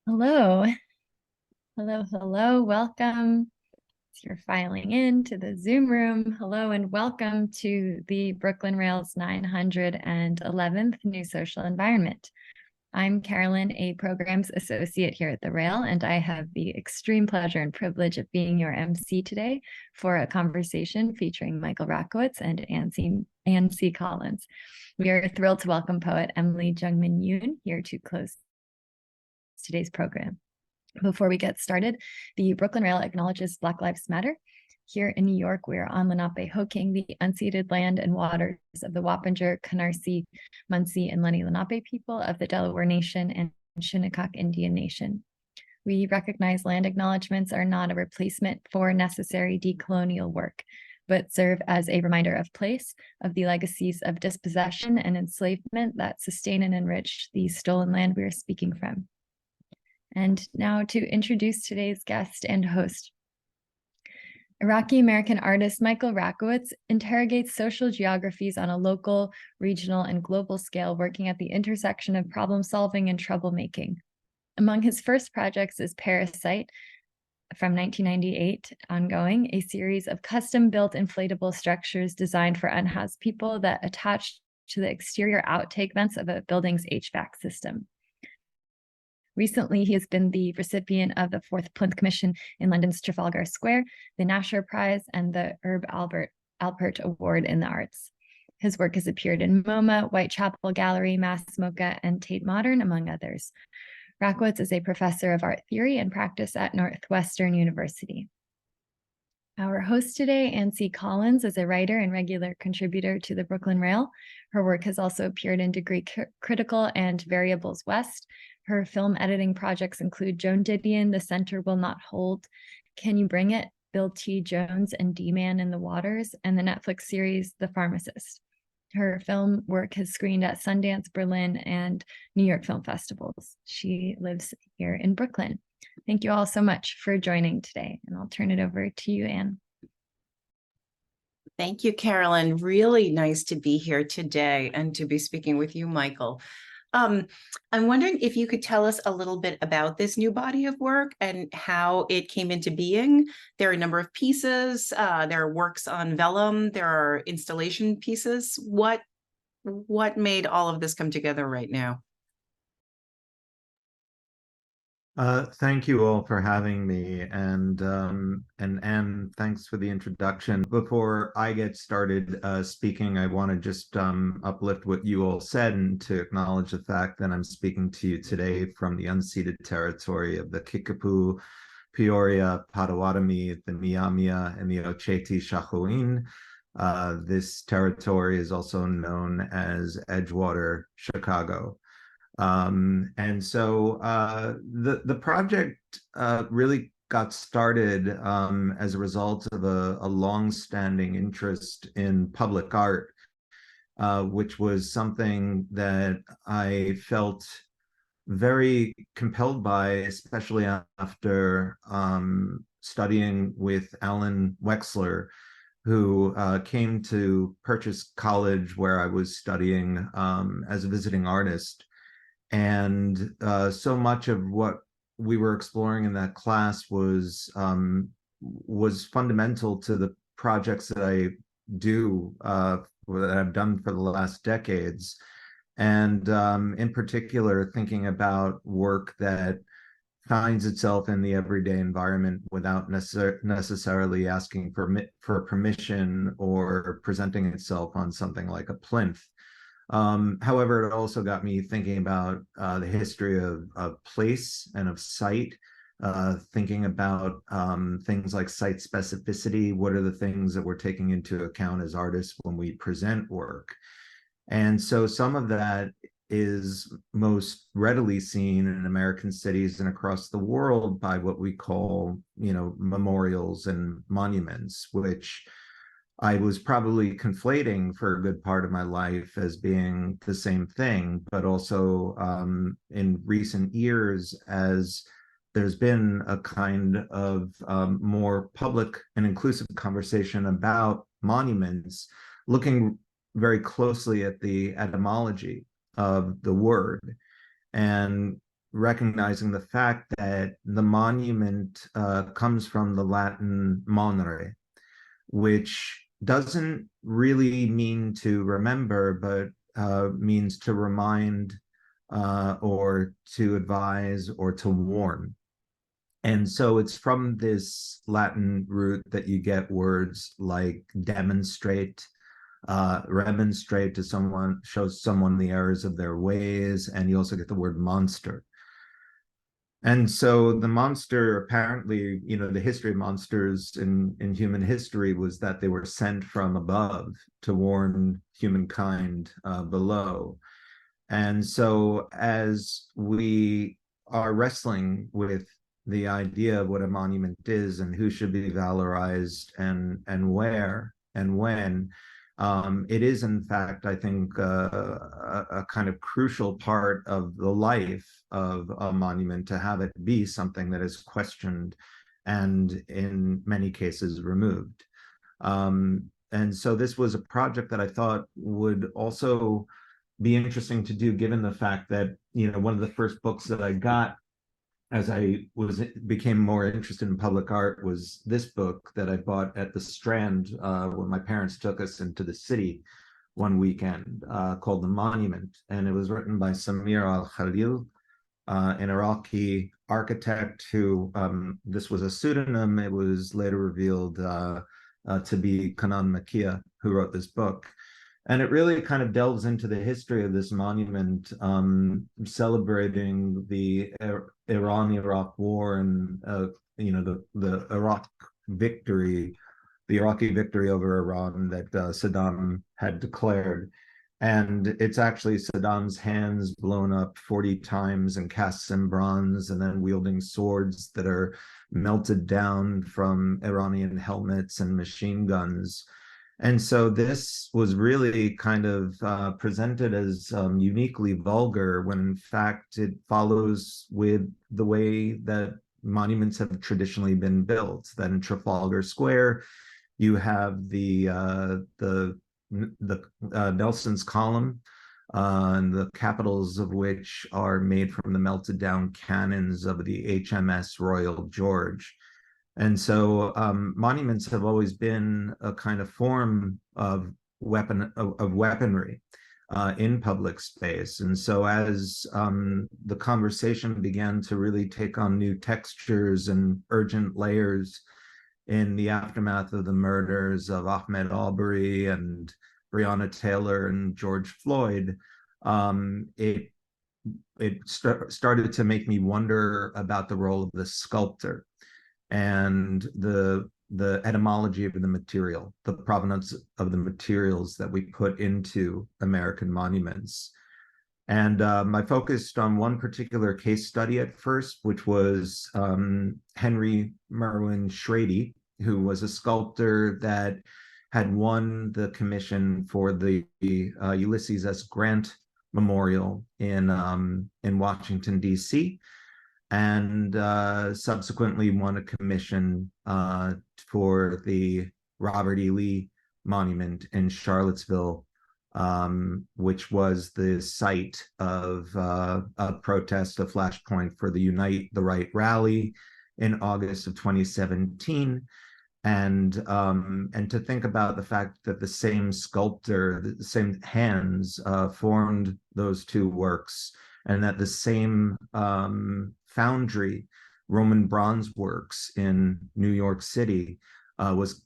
Hello, hello. Welcome. As you're filing in to the Zoom room. Hello and welcome to the Brooklyn Rail's 911th New Social Environment. I'm Carolyn, a Programs Associate here at the Rail, and I have the extreme pleasure and privilege of being your MC today for a conversation featuring Michael Rakowitz and Anne C. Collins. We are thrilled to welcome poet Emily Jungmin Yoon here to close today's program. Before we get started, the Brooklyn Rail acknowledges Black Lives Matter. Here in New York, we are on Lenape-Hoking, the unceded land and waters of the Wappinger, Canarsie, Munsee, and Lenni Lenape people of the Delaware Nation and Shinnecock Indian Nation. We recognize land acknowledgements are not a replacement for necessary decolonial work, but serve as a reminder of place, of the legacies of dispossession and enslavement that sustain and enrich the stolen land we are speaking from. And now to introduce today's guest and host. Iraqi-American artist Michael Rakowitz interrogates social geographies on a local, regional, and global scale, working at the intersection of problem solving and troublemaking. Among his first projects is paraSITE, from 1998 ongoing, a series of custom-built inflatable structures designed for unhoused people that attach to the exterior outtake vents of a building's HVAC system. Recently, he has been the recipient of the Fourth Plinth Commission in London's Trafalgar Square, the Nasher Prize, and the Herb Alpert Award in the Arts. His work has appeared in MoMA, Whitechapel Gallery, MassMOCA, and Tate Modern, among others. Rakowitz is a professor of art theory and practice at Northwestern University. Our host today, Anne C. Collins, is a writer and regular contributor to the Brooklyn Rail. Her work has also appeared in Degree Critical and Variables West. Her film editing projects include Joan Didion, The Center Will Not Hold, Can You Bring It, Bill T. Jones and D-Man in the Waters, and the Netflix series The Pharmacist. Her film work has screened at Sundance, Berlin, and New York film festivals. She lives here in Brooklyn. Thank you all so much for joining today, and I'll turn it over to you, Anne. Thank you, Carolyn. Really nice to be here today and to be speaking with you, Michael. I'm wondering if you could tell us a little bit about this new body of work and how it came into being. There are a number of pieces. There are works on vellum. There are installation pieces. What made all of this come together right now? Thank you all for having me, and Anne, thanks for the introduction. Before I get started speaking, I want to just uplift what you all said and to acknowledge the fact that I'm speaking to you today from the unceded territory of the Kickapoo, Peoria, Potawatomi, the Miamia, and the Oceti Sakowin. This territory is also known as Edgewater, Chicago. And so the project really got started as a result of a long-standing interest in public art, which was something that I felt very compelled by, especially after studying with Alan Wexler, who came to Purchase College, where I was studying as a visiting artist. And so much of what we were exploring in that class was fundamental to the projects that I do, that I've done for the last decades. And in particular, thinking about work that finds itself in the everyday environment without necessarily asking for permission or presenting itself on something like a plinth. However, it also got me thinking about the history of place and of site, thinking about things like site specificity. What are the things that we're taking into account as artists when we present work? And so some of that is most readily seen in American cities and across the world by what we call, memorials and monuments, which I was probably conflating for a good part of my life as being the same thing, but also in recent years, as there's been a kind of more public and inclusive conversation about monuments, looking very closely at the etymology of the word. And recognizing the fact that the monument comes from the Latin monere, which doesn't really mean to remember, but means to remind or to advise or to warn. And so it's from this Latin root that you get words like demonstrate, remonstrate to someone, shows someone the errors of their ways, and you also get the word monster. And so the monster, apparently, the history of monsters in human history was that they were sent from above to warn humankind below. And so as we are wrestling with the idea of what a monument is and who should be valorized and where and when, it is, in fact, I think, a kind of crucial part of the life of a monument to have it be something that is questioned and, in many cases, removed. And so this was a project that I thought would also be interesting to do, given the fact that, one of the first books that I got as I became more interested in public art was this book that I bought at the Strand when my parents took us into the city one weekend, called The Monument. And it was written by Samir al-Khalil, an Iraqi architect who, this was a pseudonym. It was later revealed to be Kanan Maquette, who wrote this book. And it really kind of delves into the history of this monument, celebrating the Iran-Iraq War and the Iraq victory, the Iraqi victory over Iran that Saddam had declared. And it's actually Saddam's hands blown up 40 times and cast in bronze, and then wielding swords that are melted down from Iranian helmets and machine guns. And so this was really kind of presented as uniquely vulgar, when in fact it follows with the way that monuments have traditionally been built. That in Trafalgar Square, you have the Nelson's column, and the capitals of which are made from the melted down cannons of the HMS Royal George. And so monuments have always been a kind of form of weaponry in public space. And so as the conversation began to really take on new textures and urgent layers in the aftermath of the murders of Ahmaud Arbery and Breonna Taylor and George Floyd, it started to make me wonder about the role of the sculptor and the etymology of the material, the provenance of the materials that we put into American monuments. And I focused on one particular case study at first, which was Henry Merwin Schrady, who was a sculptor that had won the commission for the Ulysses S. Grant Memorial in Washington, D.C., and subsequently won a commission for the Robert E. Lee Monument in Charlottesville, which was the site of a protest, a flashpoint for the Unite the Right rally in August of 2017. And to think about the fact that the same sculptor, the same hands formed those two works, and that the same foundry, Roman bronze works in New York City, was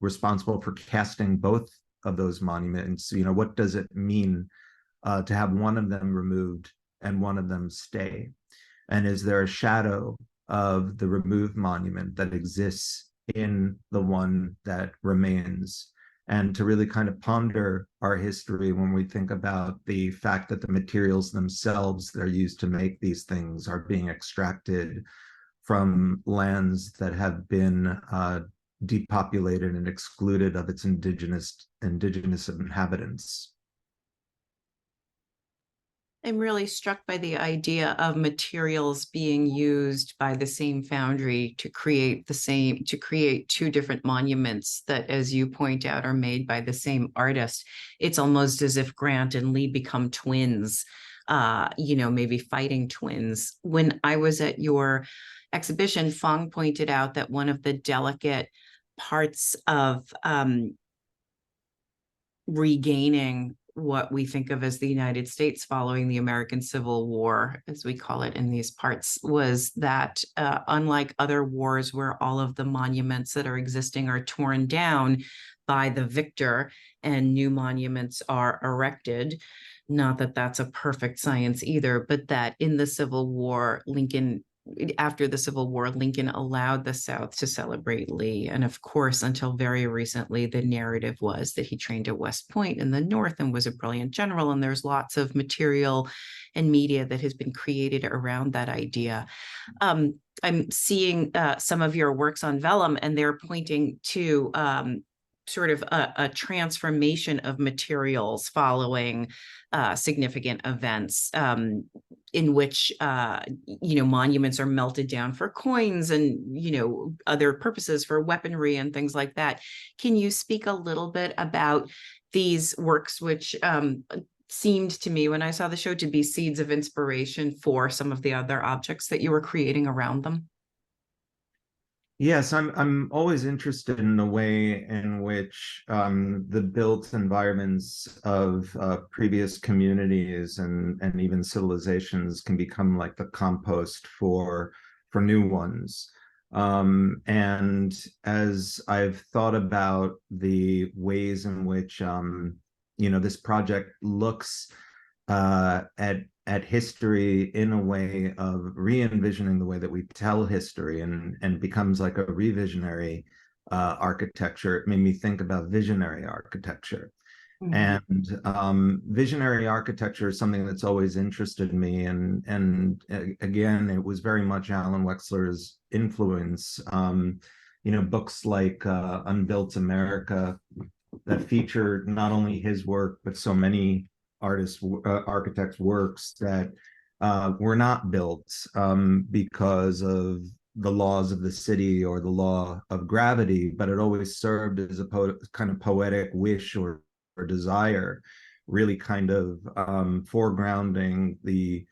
responsible for casting both of those monuments. What does it mean to have one of them removed and one of them stay? And is there a shadow of the removed monument that exists in the one that remains? And to really kind of ponder our history when we think about the fact that the materials themselves that are used to make these things are being extracted from lands that have been depopulated and excluded of its indigenous inhabitants. I'm really struck by the idea of materials being used by the same foundry to create two different monuments that, as you point out, are made by the same artist. It's almost as if Grant and Lee become twins. maybe fighting twins. When I was at your exhibition, Fong pointed out that one of the delicate parts of regaining what we think of as the United States following the American Civil War, as we call it in these parts, was that unlike other wars where all of the monuments that are existing are torn down by the victor and new monuments are erected, not that that's a perfect science either, but that in the Civil War, after the Civil War, Lincoln allowed the South to celebrate Lee. And of course, until very recently, the narrative was that he trained at West Point in the North and was a brilliant general. And there's lots of material and media that has been created around that idea. I'm seeing some of your works on vellum, and they're pointing to sort of a transformation of materials following significant events, in which monuments are melted down for coins and other purposes for weaponry and things like that. Can you speak a little bit about these works, which seemed to me when I saw the show to be seeds of inspiration for some of the other objects that you were creating around them? Yes, I'm always interested in the way in which the built environments of previous communities and even civilizations can become like the compost for new ones. And as I've thought about the ways in which this project looks at history in a way of re-envisioning the way that we tell history and becomes like a revisionary architecture. It made me think about visionary architecture. Mm-hmm. And visionary architecture is something that's always interested me. And again, it was very much Alan Wexler's influence. Books like Unbuilt America that feature not only his work, but so many architects' works that were not built because of the laws of the city or the law of gravity, but it always served as a kind of poetic wish or desire, really kind of foregrounding the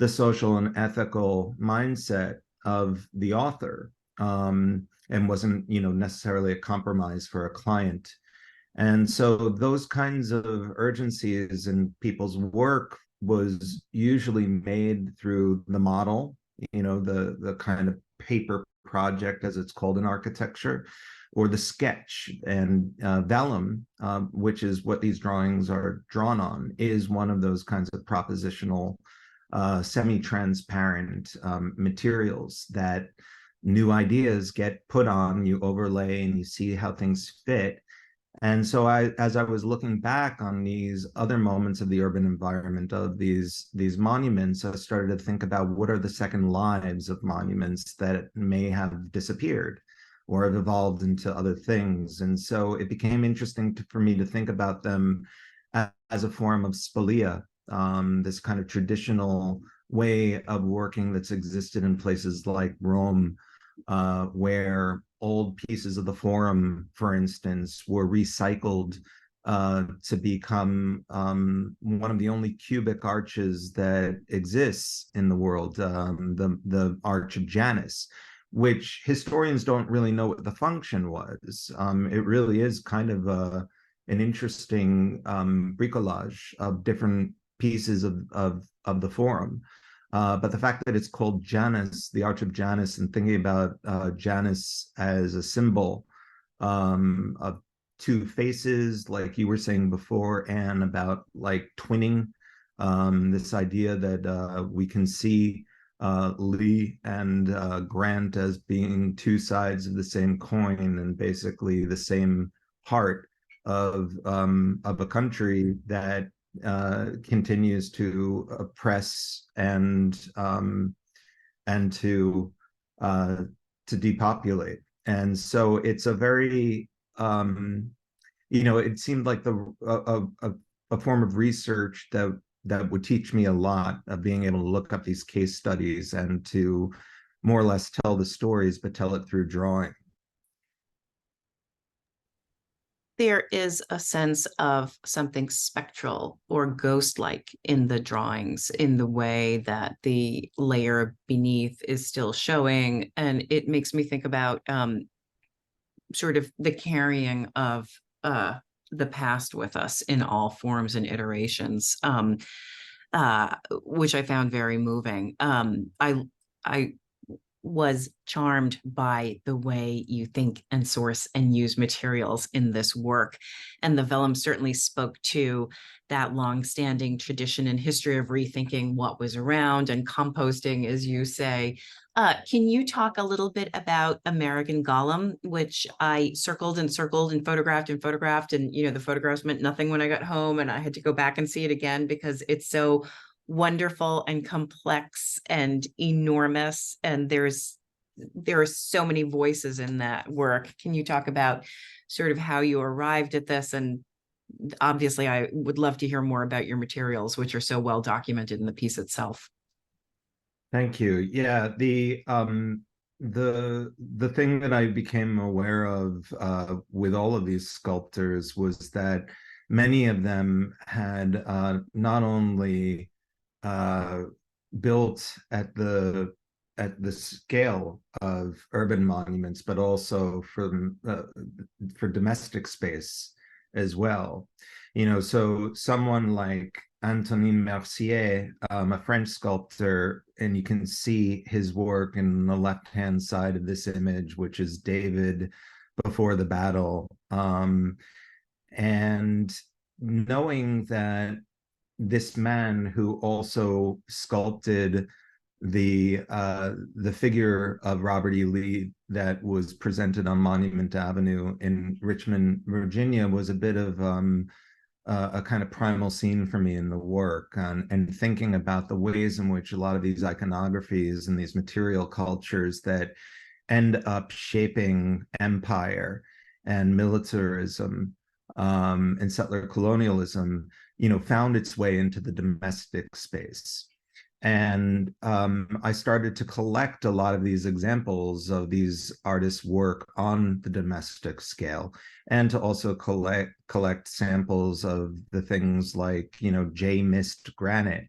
social and ethical mindset of the author, and wasn't necessarily a compromise for a client. And so those kinds of urgencies in people's work was usually made through the model, the kind of paper project, as it's called in architecture, or the sketch. And vellum, which is what these drawings are drawn on, is one of those kinds of propositional, semi-transparent materials that new ideas get put on, you overlay, and you see how things fit. And so as I was looking back on these other moments of the urban environment of these monuments, I started to think about what are the second lives of monuments that may have disappeared or have evolved into other things. And so it became interesting for me to think about them as a form of spolia, this kind of traditional way of working that's existed in places like Rome, where old pieces of the Forum, for instance, were recycled to become one of the only cubic arches that exists in the world, the Arch of Janus, which historians don't really know what the function was. It really is kind of an interesting bricolage of different pieces of the Forum. But the fact that it's called Janus, the Arch of Janus, and thinking about Janus as a symbol of two faces, like you were saying before, and about like twinning, this idea that we can see Lee and Grant as being two sides of the same coin and basically the same heart of a country that continues to oppress and to depopulate. And so it's a very it seemed like a form of research that would teach me a lot, of being able to look up these case studies and to more or less tell the stories, but tell it through drawing. there is a sense of something spectral or ghost-like in the drawings, in the way that the layer beneath is still showing. And it makes me think about sort of the carrying of the past with us in all forms and iterations, which I found very moving. I was charmed by the way you think and source and use materials in this work. And the vellum certainly spoke to that long-standing tradition and history of rethinking what was around and composting, as you say. Can you talk a little bit about American Golem, which I circled and circled and photographed, and the photographs meant nothing when I got home, and I had to go back and see it again because it's so wonderful and complex and enormous, and there are so many voices in that work. Can you talk about sort of how you arrived at this? And obviously I would love to hear more about your materials, which are so well documented in the piece itself. Thank you. Yeah, the thing that I became aware of with all of these sculptors was that many of them had not only built at the scale of urban monuments, but also for domestic space as well. So someone like Antonin Mercier, a French sculptor, and you can see his work in the left-hand side of this image, which is David before the battle. And knowing that this man who also sculpted the figure of Robert E. Lee that was presented on Monument Avenue in Richmond, Virginia, was a bit of a kind of primal scene for me in the work, and thinking about the ways in which a lot of these iconographies and these material cultures that end up shaping empire and militarism and settler colonialism, found its way into the domestic space. And I started to collect a lot of these examples of these artists' work on the domestic scale, and to also collect samples of the things like, J mist granite,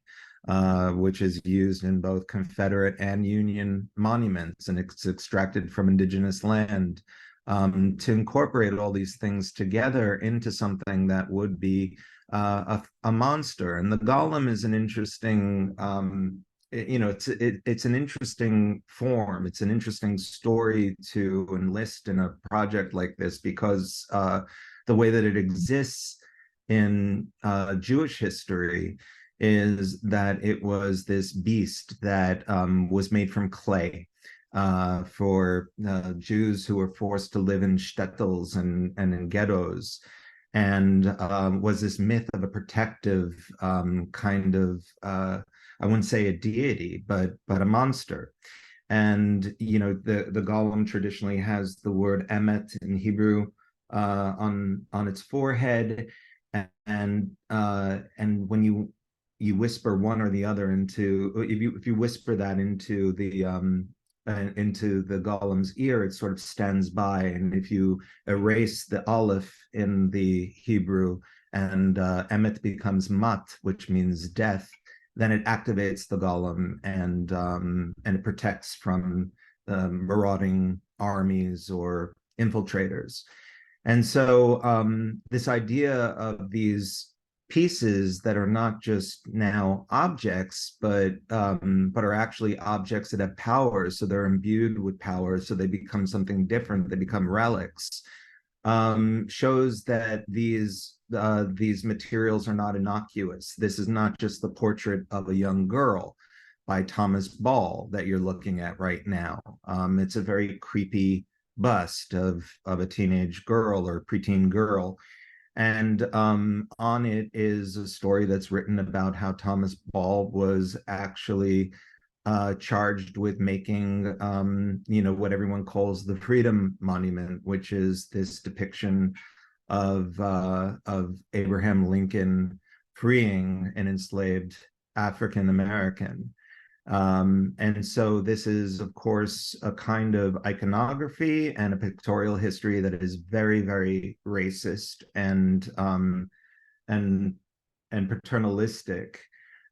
which is used in both Confederate and Union monuments, and it's extracted from indigenous land, to incorporate all these things together into something that would be a monster. And the golem is an interesting, it's an interesting form. It's an interesting story to enlist in a project like this, because the way that it exists in Jewish history is that it was this beast that was made from clay for Jews who were forced to live in shtetls and in ghettos, and was this myth of a protective kind of, I wouldn't say a deity, but a monster. And the golem traditionally has the word emet in Hebrew on its forehead, and when you whisper one or the other into, if you whisper that into the golem's ear, it sort of stands by. And if you erase the aleph in the Hebrew, and emet becomes mat, which means death, then it activates the golem, and it protects from marauding armies or infiltrators. And so this idea of these pieces that are not just now objects, but are actually objects that have power, so they're imbued with power, so they become something different, they become relics, shows that these materials are not innocuous. This is not just the portrait of a young girl by Thomas Ball that you're looking at right now. It's a very creepy bust of a teenage girl or preteen girl. And on it is a story that's written about how Thomas Ball was actually charged with making, what everyone calls the Freedom Monument, which is this depiction of Abraham Lincoln freeing an enslaved African American. And so this is, of course, a kind of iconography and a pictorial history that is very, very racist and paternalistic.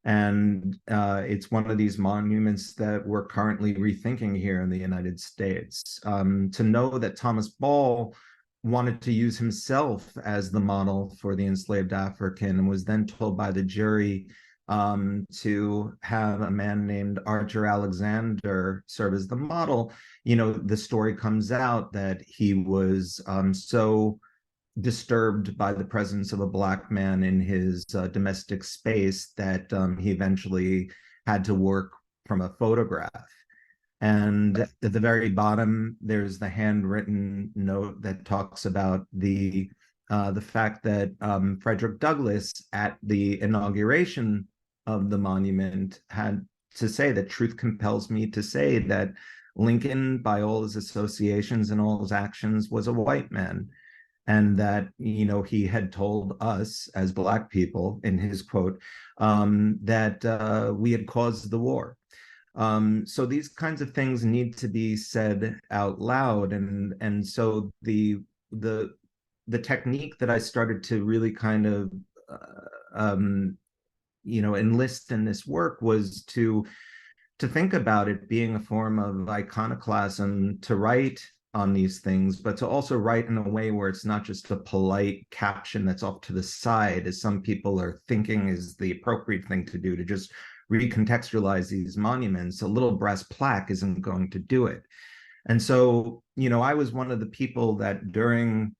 And it's one of these monuments that we're currently rethinking here in the United States. To know that Thomas Ball wanted to use himself as the model for the enslaved African and was then told by the jury to have a man named Archer Alexander serve as the model. The story comes out that he was so disturbed by the presence of a Black man in his domestic space that he eventually had to work from a photograph. And at the very bottom, there's the handwritten note that talks about the fact that Frederick Douglass, at the inauguration of the monument, had to say that truth compels me to say that Lincoln, by all his associations and all his actions, was a white man. And that, he had told us as Black people, in his quote, that we had caused the war. So these kinds of things need to be said out loud. And so the technique that I started to really kind of, enlist in this work was to think about it being a form of iconoclasm, to write on these things, but to also write in a way where it's not just a polite caption that's off to the side, as some people are thinking is the appropriate thing to do, to just recontextualize these monuments. A little brass plaque isn't going to do it. And so, I was one of the people that during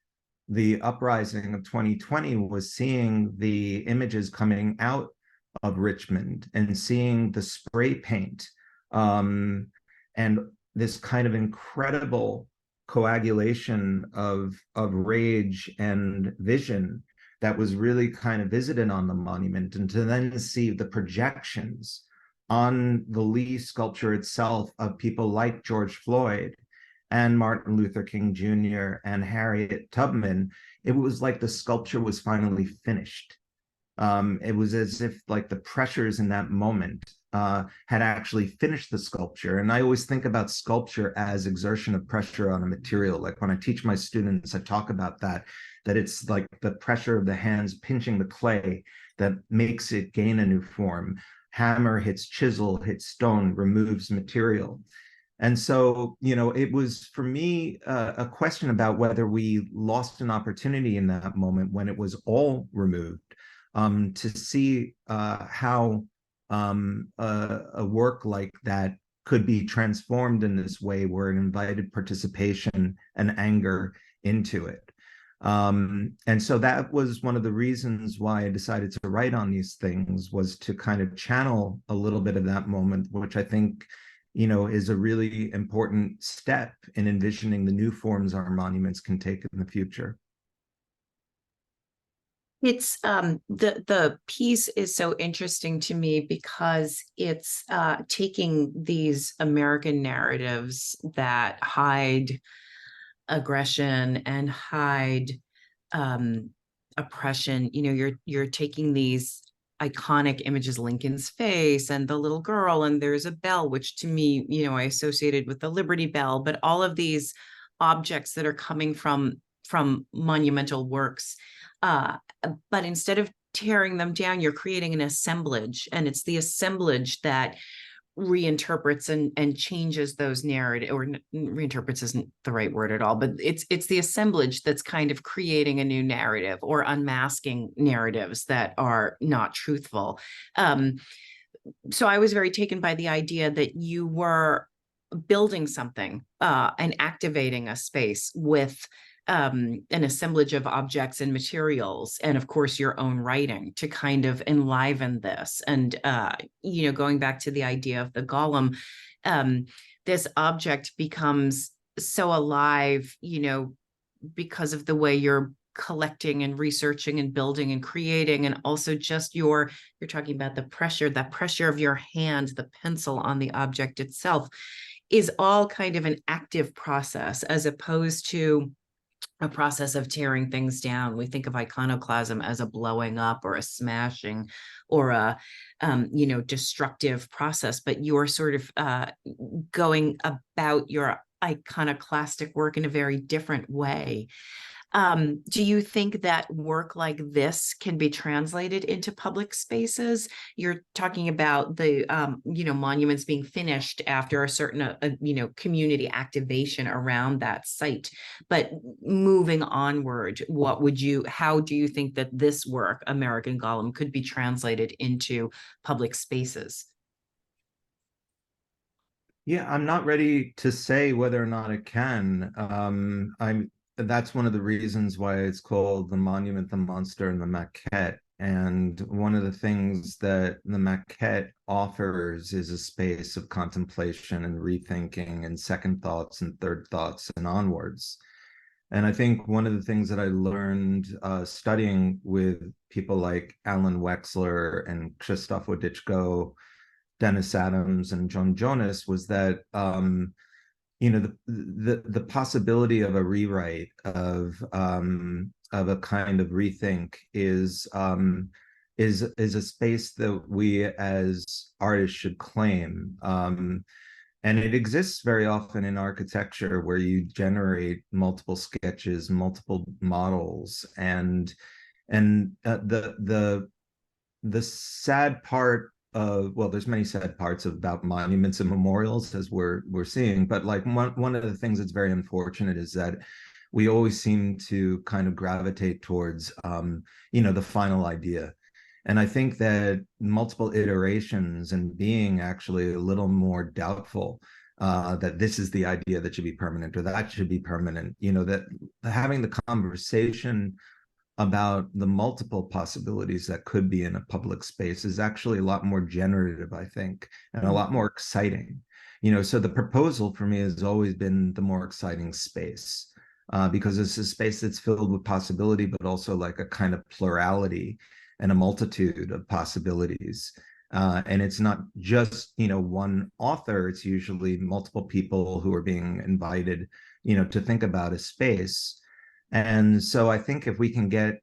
the uprising of 2020 was seeing the images coming out of Richmond and seeing the spray paint and this kind of incredible coagulation of rage and vision that was really kind of visited on the monument, and to then see the projections on the Lee sculpture itself of people like George Floyd and Martin Luther King Jr. and Harriet Tubman, it was like the sculpture was finally finished. It was as if like the pressures in that moment had actually finished the sculpture. And I always think about sculpture as exertion of pressure on a material. Like when I teach my students, I talk about that it's like the pressure of the hands pinching the clay that makes it gain a new form. Hammer hits chisel, hits stone, removes material. And so, it was for me a question about whether we lost an opportunity in that moment when it was all removed, to see how a work like that could be transformed in this way, where it invited participation and anger into it. And so that was one of the reasons why I decided to write on these things, was to kind of channel a little bit of that moment, which I think, is a really important step in envisioning the new forms our monuments can take in the future. It's the piece is so interesting to me because it's taking these American narratives that hide aggression and hide oppression. You're taking these iconic images, Lincoln's face and the little girl, and there's a bell, which to me, I associated with the Liberty Bell, but all of these objects that are coming from monumental works. But instead of tearing them down, you're creating an assemblage, and it's the assemblage that reinterprets and changes those narrative, or reinterprets isn't the right word at all, but it's the assemblage that's kind of creating a new narrative or unmasking narratives that are not truthful. So I was very taken by the idea that you were building something and activating a space with an assemblage of objects and materials, and of course your own writing to kind of enliven this. And going back to the idea of the golem, this object becomes so alive, because of the way you're collecting and researching and building and creating, and also just you're talking about that pressure of your hand, the pencil on the object itself is all kind of an active process, as opposed to a process of tearing things down. We think of iconoclasm as a blowing up or a smashing or a destructive process, but you're sort of going about your iconoclastic work in a very different way. Do you think that work like this can be translated into public spaces? You're talking about the, monuments being finished after a certain, community activation around that site. But moving onward, how do you think that this work, American Golem, could be translated into public spaces? Yeah, I'm not ready to say whether or not it can. That's one of the reasons why it's called the Monument, the Monster, and the Maquette. And one of the things that the Maquette offers is a space of contemplation and rethinking and second thoughts and third thoughts and onwards. And I think one of the things that I learned studying with people like Alan Wexler and Krzysztof Wodiczko, Dennis Adams, and John Jonas was that the possibility of a rewrite of a kind of rethink is a space that we as artists should claim. And it exists very often in architecture where you generate multiple sketches, multiple models, and the sad part of, well, there's many sad parts about monuments and memorials as we're seeing, but like one of the things that's very unfortunate is that we always seem to kind of gravitate towards the final idea. And I think that multiple iterations and being actually a little more doubtful that this is the idea that should be permanent or that should be permanent, that having the conversation about the multiple possibilities that could be in a public space is actually a lot more generative, I think, and a lot more exciting. So the proposal for me has always been the more exciting space, because it's a space that's filled with possibility, but also like a kind of plurality and a multitude of possibilities. And it's not just, one author, it's usually multiple people who are being invited, to think about a space. And so I think if we can get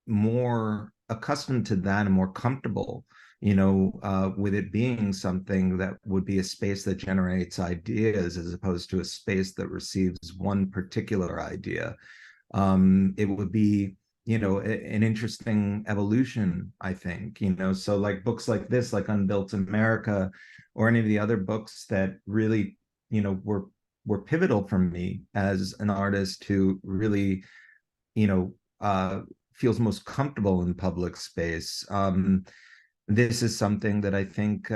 more accustomed to that and more comfortable, with it being something that would be a space that generates ideas as opposed to a space that receives one particular idea, it would be, an interesting evolution, I think, so like books like this, like Unbuilt America, or any of the other books that really, were pivotal for me as an artist who really, feels most comfortable in public space. This is something that I think,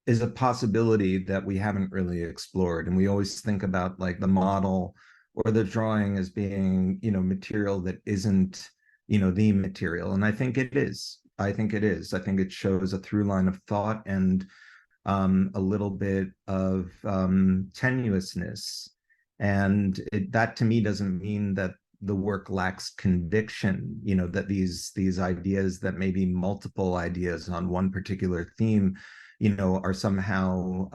is a possibility that we haven't really explored. And we always think about like the model or the drawing as being, material that isn't, the material. And I think it is. I think it shows a through line of thought and a little bit of tenuousness. And that to me doesn't mean that the work lacks conviction, that these ideas that may be multiple ideas on one particular theme, are somehow,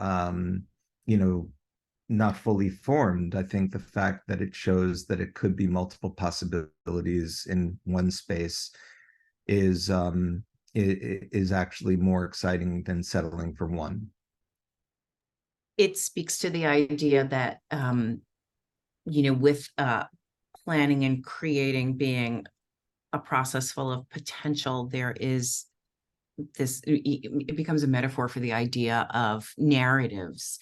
not fully formed. I think the fact that it shows that it could be multiple possibilities in one space is actually more exciting than settling for one. It speaks to the idea that, with planning and creating being a process full of potential, there is this, it becomes a metaphor for the idea of narratives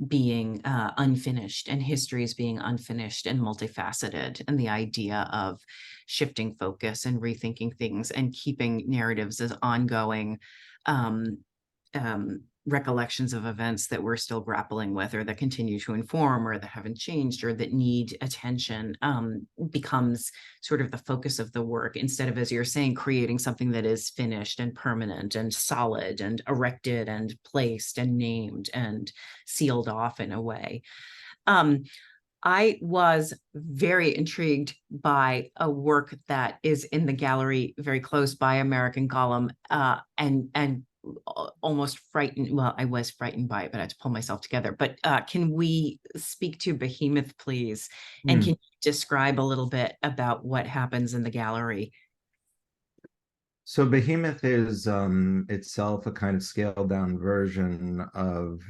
being unfinished and histories being unfinished and multifaceted, and the idea of shifting focus and rethinking things and keeping narratives as ongoing recollections of events that we're still grappling with, or that continue to inform, or that haven't changed, or that need attention, becomes sort of the focus of the work, instead of, as you're saying, creating something that is finished and permanent and solid and erected and placed and named and sealed off in a way. I was very intrigued by a work that is in the gallery very close by, American Golem, and almost frightened. Well, I was frightened by it, but I had to pull myself together. But can we speak to Behemoth, please? And can you describe a little bit about what happens in the gallery? So Behemoth is itself a kind of scaled down version of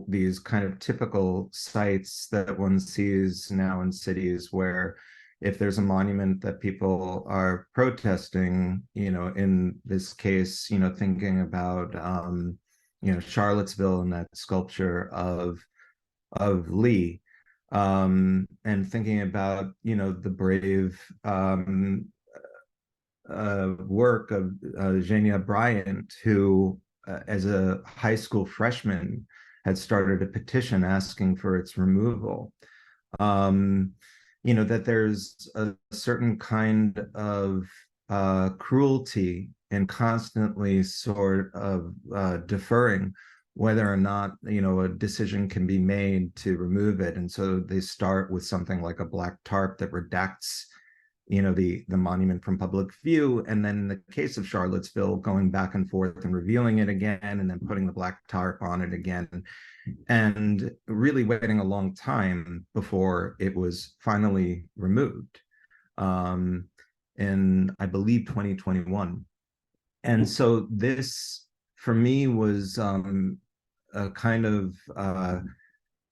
these kind of typical sites that one sees now in cities where if there's a monument that people are protesting, in this case, thinking about, Charlottesville and that sculpture of Lee, and thinking about, the brave work of Jania Bryant, who, as a high school freshman, had started a petition asking for its removal. That there's a certain kind of cruelty in constantly sort of deferring whether or not, a decision can be made to remove it. And so they start with something like a black tarp that redacts the monument from public view, and then in the case of Charlottesville, going back and forth and revealing it again, and then putting the black tarp on it again, and really waiting a long time before it was finally removed, in, I believe, 2021. And so this, for me, was a kind of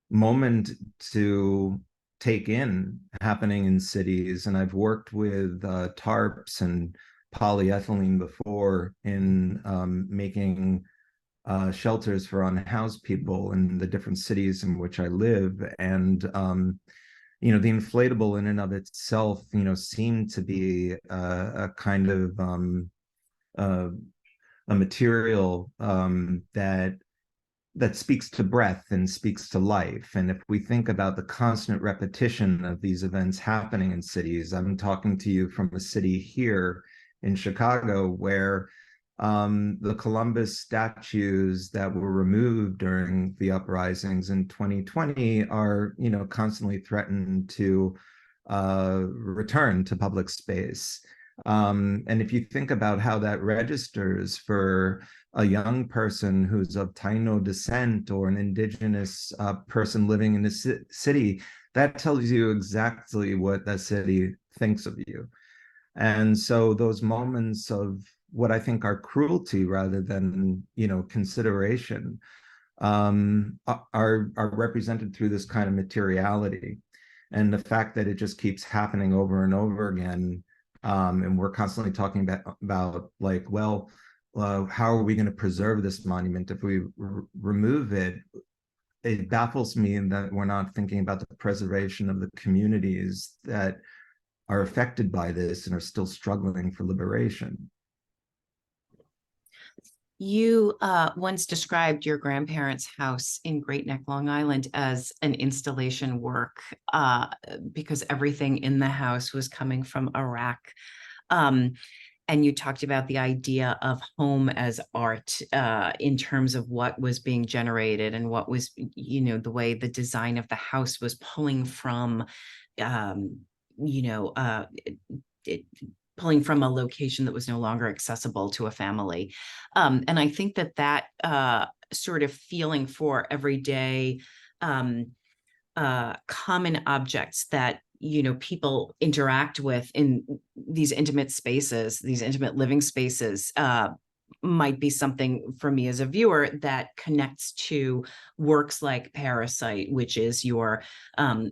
moment to take in happening in cities. And I've worked with tarps and polyethylene before in making shelters for unhoused people in the different cities in which I live. And the inflatable in and of itself, seemed to be a kind of a material that speaks to breath and speaks to life. And if we think about the constant repetition of these events happening in cities, I'm talking to you from a city here in Chicago where the Columbus statues that were removed during the uprisings in 2020 are, constantly threatened to return to public space. And if you think about how that registers for a young person who's of Taino descent or an indigenous person living in a city, that tells you exactly what that city thinks of you. And so those moments of what I think are cruelty rather than, consideration, are represented through this kind of materiality. And the fact that it just keeps happening over and over again, and we're constantly talking about like, well, how are we going to preserve this monument if we remove it? It baffles me in that we're not thinking about the preservation of the communities that are affected by this and are still struggling for liberation. You once described your grandparents' house in Great Neck, Long Island as an installation work because everything in the house was coming from Iraq. And you talked about the idea of home as art in terms of what was being generated and what was, the way the design of the house was pulling from, pulling from a location that was no longer accessible to a family. And I think that sort of feeling for everyday common objects that people interact with in these intimate spaces, these intimate living spaces, might be something for me as a viewer that connects to works like paraSITE, which is your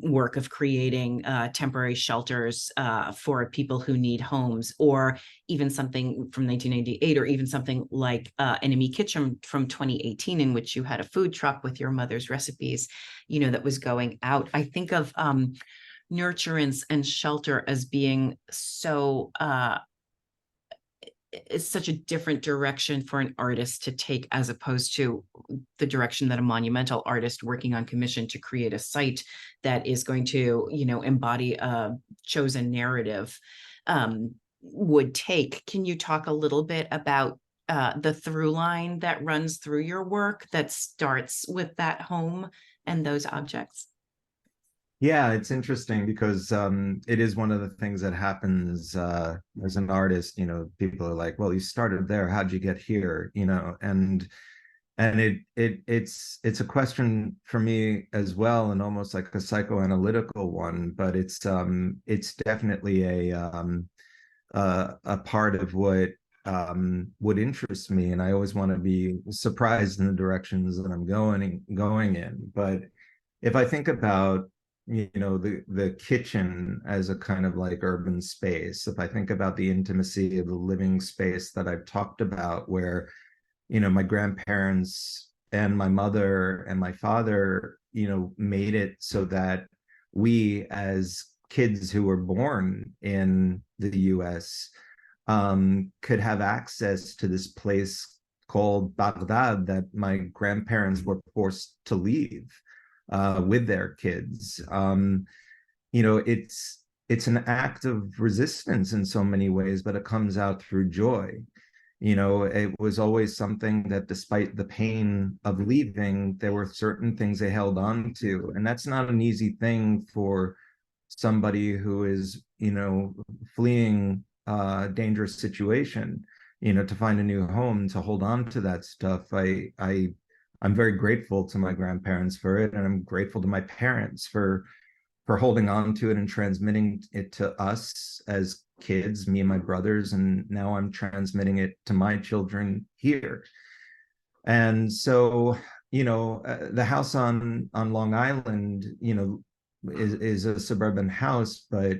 work of creating temporary shelters for people who need homes, or even something from 1998, or even something like Enemy Kitchen from 2018, in which you had a food truck with your mother's recipes, that was going out. I think of nurturance and shelter as being so is such a different direction for an artist to take, as opposed to the direction that a monumental artist working on commission to create a site that is going to, embody a chosen narrative would take. Can you talk a little bit about the through line that runs through your work that starts with that home and those objects? Yeah, it's interesting because it is one of the things that happens as an artist. People are like, "Well, you started there. How'd you get here?" And it's a question for me as well, and almost like a psychoanalytical one. But it's definitely a part of what interests me, and I always want to be surprised in the directions that I'm going in. But if I think about the kitchen as a kind of like urban space, if I think about the intimacy of the living space that I've talked about, where my grandparents and my mother and my father made it so that we as kids who were born in the US could have access to this place called Baghdad that my grandparents were forced to leave with their kids. It's an act of resistance in so many ways, but it comes out through joy. It was always something that despite the pain of leaving, there were certain things they held on to. And that's not an easy thing for somebody who is, fleeing a dangerous situation, to find a new home, to hold on to that stuff. I'm very grateful to my grandparents for it, and I'm grateful to my parents for holding on to it and transmitting it to us as kids, me and my brothers, and now I'm transmitting it to my children here. And so, the house on Long Island, is a suburban house, but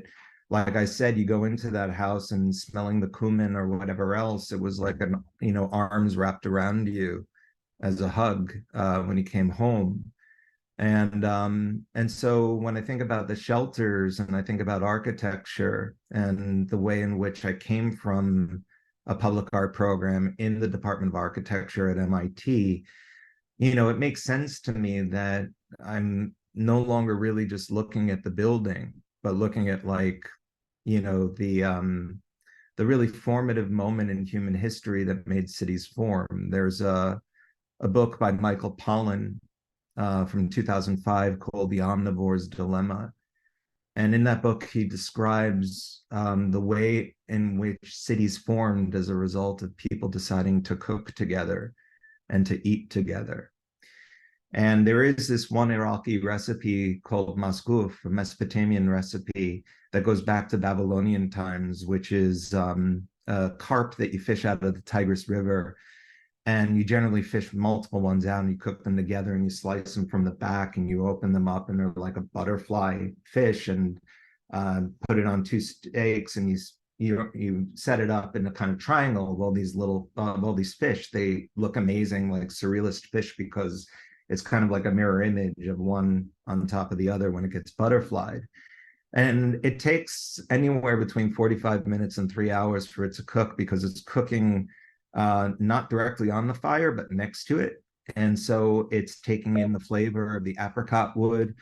like I said, you go into that house and smelling the cumin or whatever else, it was like arms wrapped around you as a hug when you came home. And so when I think about the shelters and I think about architecture and the way in which I came from a public art program in the Department of Architecture at MIT, it makes sense to me that I'm no longer really just looking at the building, but looking at the really formative moment in human history that made cities form. There's a book by Michael Pollan from 2005 called The Omnivore's Dilemma. And in that book, he describes the way in which cities formed as a result of people deciding to cook together and to eat together. And there is this one Iraqi recipe called maskuf, a Mesopotamian recipe that goes back to Babylonian times, which is a carp that you fish out of the Tigris River. And you generally fish multiple ones out and you cook them together and you slice them from the back and you open them up and they're like a butterfly fish, and put it on two steaks and you set it up in a kind of triangle. Well, these fish, they look amazing, like surrealist fish, because it's kind of like a mirror image of one on top of the other when it gets butterflied. And it takes anywhere between 45 minutes and 3 hours for it to cook, because it's cooking not directly on the fire, but next to it. And so it's taking in the flavor of the apricot wood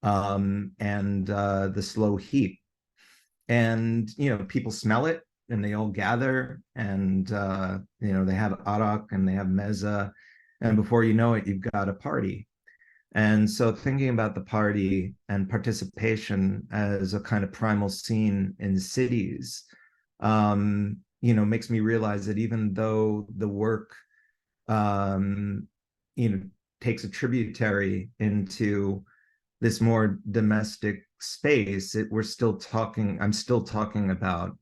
and the slow heat. And, people smell it and they all gather and, they have arak and they have meza. And before you know it, you've got a party. And so thinking about the party and participation as a kind of primal scene in cities, makes me realize that even though the work, um, takes a tributary into this more domestic space, I'm still talking about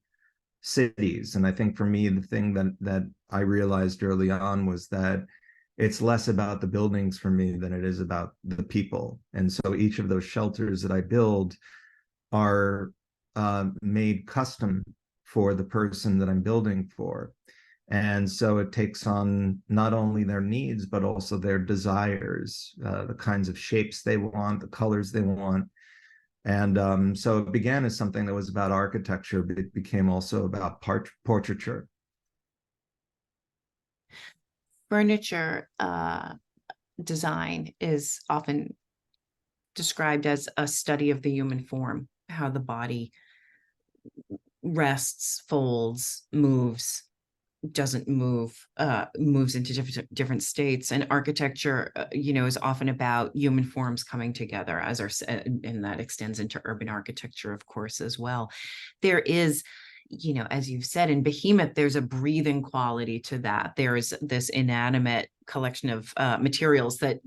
cities. And I think for me, the thing that I realized early on was that it's less about the buildings for me than it is about the people. And so each of those shelters that I build are made custom for the person that I'm building for. And so it takes on not only their needs, but also their desires, the kinds of shapes they want, the colors they want. And so it began as something that was about architecture, but it became also about portraiture. Furniture design is often described as a study of the human form, how the body rests, folds, moves. doesn't move, moves into different states. And architecture, is often about human forms coming together, and that extends into urban architecture, of course, as well. There is, as you've said, in Behemoth, there's a breathing quality to that. There's this inanimate collection of materials that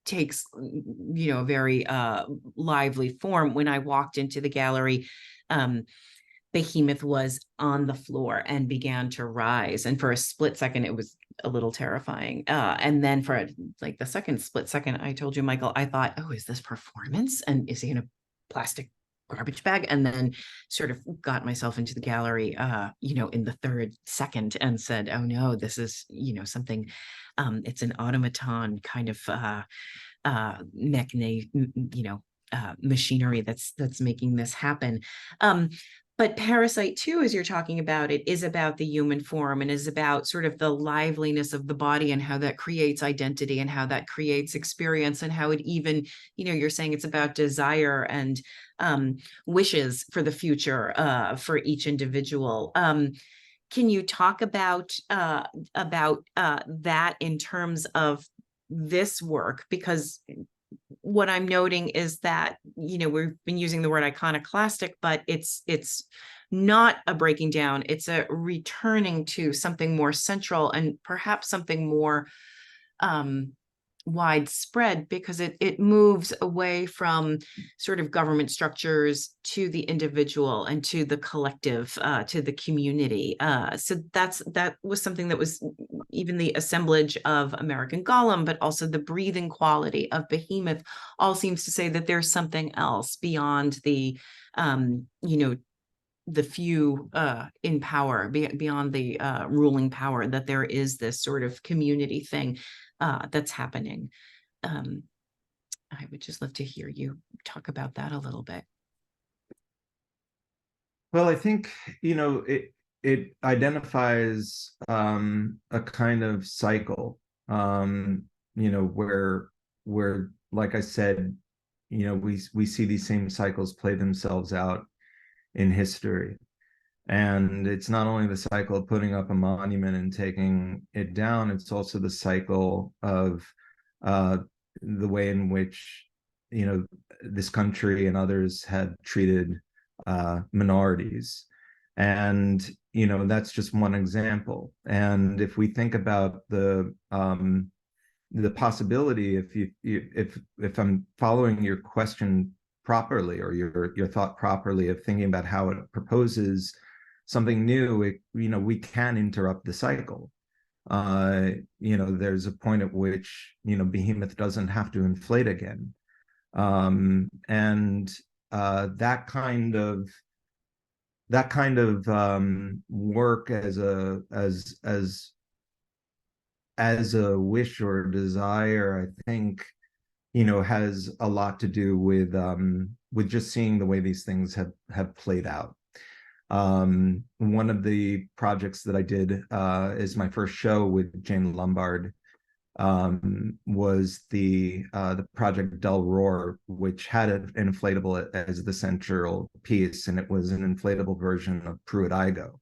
takes, a very lively form. When I walked into the gallery, Behemoth was on the floor and began to rise. And for a split second, it was a little terrifying. And then for like the second split second, I told you, Michael, I thought, oh, is this performance? And is he in a plastic garbage bag? And then sort of got myself into the gallery, in the third second and said, oh no, this is, something, it's an automaton kind of machinery that's making this happen. But paraSITE too, as you're talking about it, is about the human form and is about sort of the liveliness of the body and how that creates identity and how that creates experience and how it even, you're saying it's about desire and wishes for the future for each individual. Can you talk about that in terms of this work? Because what I'm noting is that, we've been using the word iconoclastic, but it's not a breaking down. It's a returning to something more central and perhaps something more widespread, because it moves away from sort of government structures to the individual and to the collective, to the community. So that was something that was even the assemblage of American Golem, but also the breathing quality of Behemoth all seems to say that there's something else beyond the, the few in power, beyond the ruling power, that there is this sort of community thing that's happening. I would just love to hear you talk about that a little bit. Well, I think, it identifies a kind of cycle, where like I said, we see these same cycles play themselves out in history. And it's not only the cycle of putting up a monument and taking it down, it's also the cycle of the way in which, this country and others had treated minorities. And, that's just one example. And if we think about the possibility, if I'm following your question properly, or your thought properly, of thinking about how it proposes something new, we can interrupt the cycle. There's a point at which, Behemoth doesn't have to inflate again. And that kind of work as a wish or desire, I think, has a lot to do with just seeing the way these things have played out. One of the projects that I did is my first show with Jane Lombard, was the project Del Roar, which had an inflatable as the central piece, and it was an inflatable version of Pruitt-Igoe,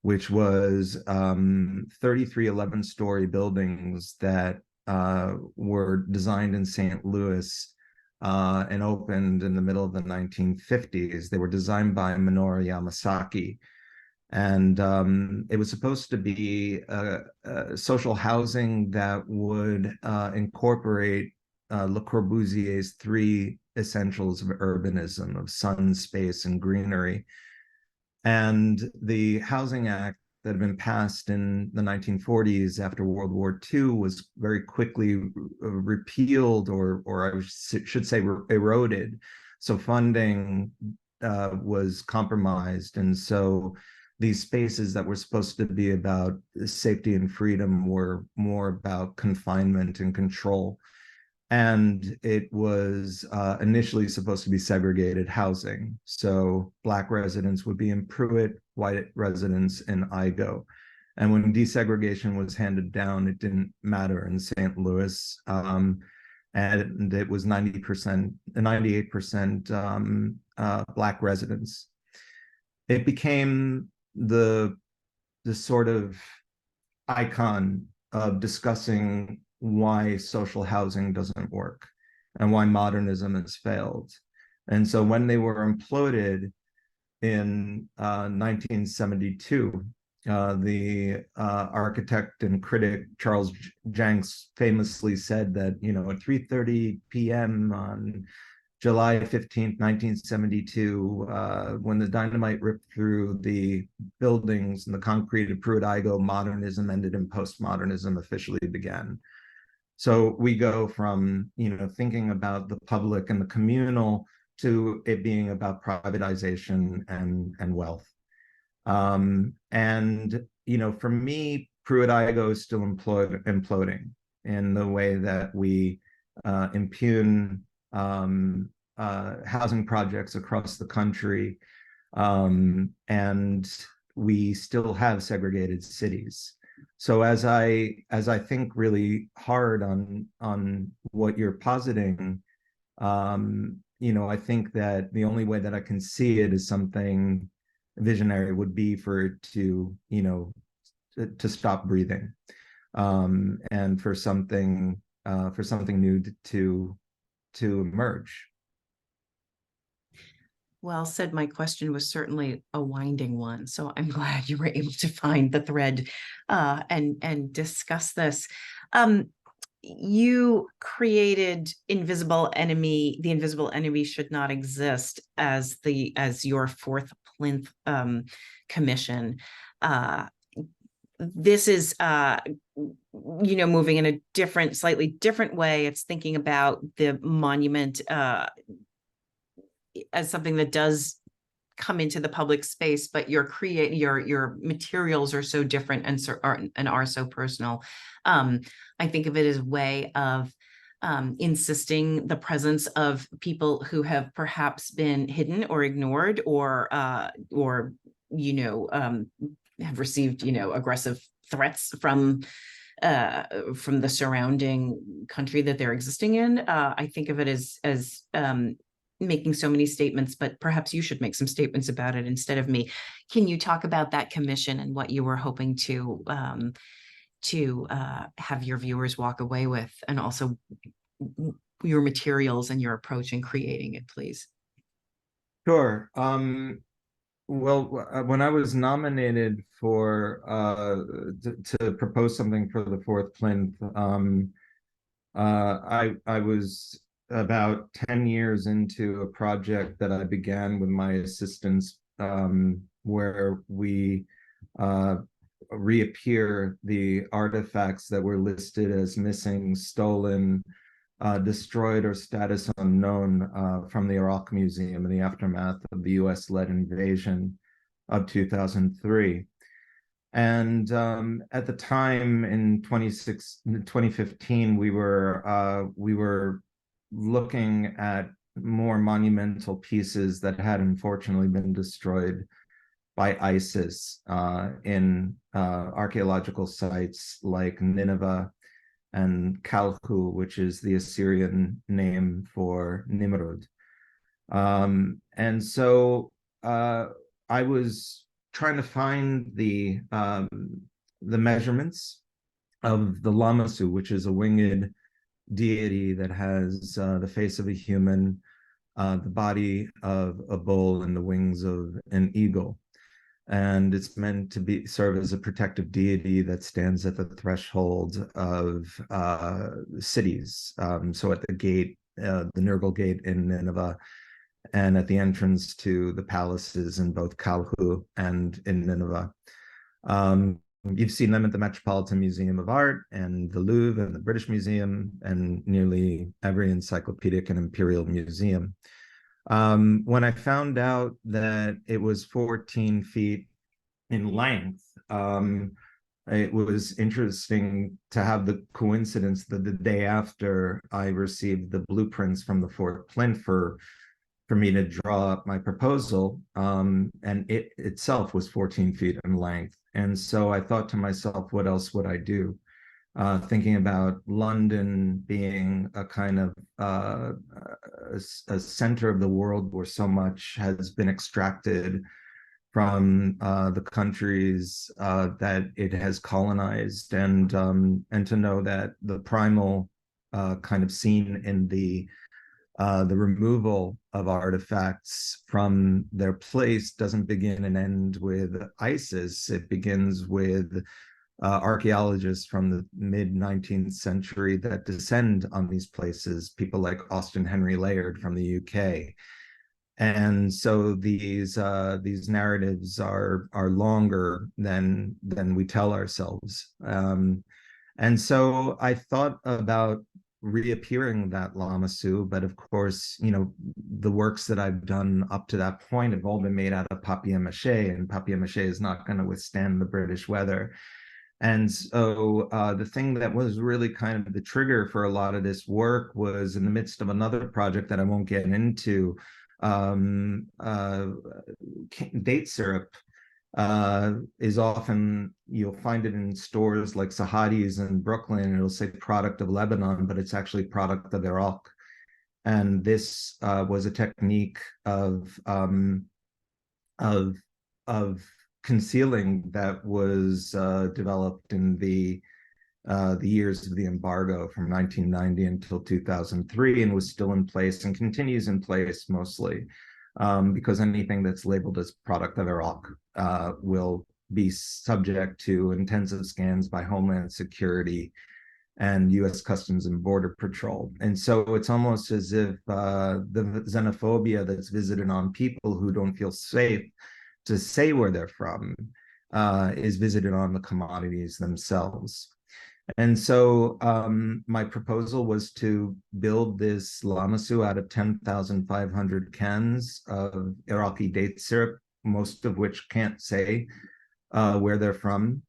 which was 33 11-story buildings that were designed in St. Louis and opened in the middle of the 1950s. They were designed by Minoru Yamasaki. And it was supposed to be social housing that would incorporate Le Corbusier's three essentials of urbanism, of sun, space, and greenery. And the Housing Act that had been passed in the 1940s after World War II was very quickly repealed, or I should say eroded. So funding was compromised. And so these spaces that were supposed to be about safety and freedom were more about confinement and control. And it was initially supposed to be segregated housing. So Black residents would be in Pruitt, white residents in Igoe. And when desegregation was handed down, it didn't matter in St. Louis. And it was 98% Black residents. It became the the sort of icon of discussing why social housing doesn't work and why modernism has failed. And so when they were imploded in 1972, the architect and critic Charles Jenks famously said that, at 3:30 p.m. on July 15th, 1972, when the dynamite ripped through the buildings and the concrete of Pruitt-Igoe, modernism ended and postmodernism officially began. So we go from, thinking about the public and the communal to it being about privatization and wealth. For me, Pruitt-Igoe is still imploding in the way that we impugn housing projects across the country, and we still have segregated cities. So as I think really hard on what you're positing, I think that the only way that I can see it as something visionary would be for it to stop breathing, and for something new to emerge. Well said. My question was certainly a winding one, so I'm glad you were able to find the thread and discuss this. You created Invisible Enemy. The Invisible Enemy Should Not Exist as your Fourth Plinth commission. This is moving in a slightly different way. It's thinking about the monument as something that does come into the public space, but your materials are so different and are so personal. I think of it as a way of insisting the presence of people who have perhaps been hidden or ignored, or have received aggressive threats from the surrounding country that they're existing in. I think of it as making so many statements, but perhaps you should make some statements about it instead of me. Can you talk about that commission and what you were hoping to have your viewers walk away with, and also your materials and your approach in creating it, please? Sure. Well, when I was nominated for to propose something for the Fourth Plinth, I was about 10 years into a project that I began with my assistants, where we reappear the artifacts that were listed as missing, stolen, destroyed, or status unknown from the Iraq Museum in the aftermath of the US-led invasion of 2003. And at the time in 2015, we were looking at more monumental pieces that had unfortunately been destroyed by ISIS in archaeological sites like Nineveh and Kalhu, which is the Assyrian name for Nimrud. And so I was trying to find the measurements of the Lamassu, which is a winged deity that has the face of a human, the body of a bull, and the wings of an eagle. And it's meant to serve as a protective deity that stands at the threshold of cities. So at the gate, the Nergal Gate in Nineveh, and at the entrance to the palaces in both Kalhu and in Nineveh. You've seen them at the Metropolitan Museum of Art and the Louvre and the British Museum and nearly every encyclopedic and imperial museum. When I found out that it was 14 feet in length, it was interesting to have the coincidence that the day after I received the blueprints from the Fourth Plinth for me to draw up my proposal, and it itself was 14 feet in length. And so I thought to myself, what else would I do? Thinking about London being a kind of a center of the world where so much has been extracted from the countries that it has colonized, and to know that the primal kind of scene in the removal of artifacts from their place doesn't begin and end with ISIS. It begins with archaeologists from the mid-19th century that descend on these places, people like Austin Henry Layard from the UK. And so these narratives are longer than we tell ourselves. And so I thought about reappearing that Lamassu, but of course, the works that I've done up to that point have all been made out of papier-mâché, and papier-mâché is not going to withstand the British weather. And so the thing that was really kind of the trigger for a lot of this work was in the midst of another project that I won't get into. Date syrup is often, you'll find it in stores like Sahadi's in Brooklyn, and it'll say product of Lebanon, but it's actually product of Iraq. And this was a technique of concealing that was developed in the years of the embargo from 1990 until 2003, and was still in place and continues in place mostly because anything that's labeled as product of Iraq will be subject to intensive scans by Homeland Security and U.S. Customs and Border Patrol. And so it's almost as if the xenophobia that's visited on people who don't feel safe to say where they're from is visited on the commodities themselves. And so my proposal was to build this Lamassu out of 10,500 cans of Iraqi date syrup, most of which can't say where they're from,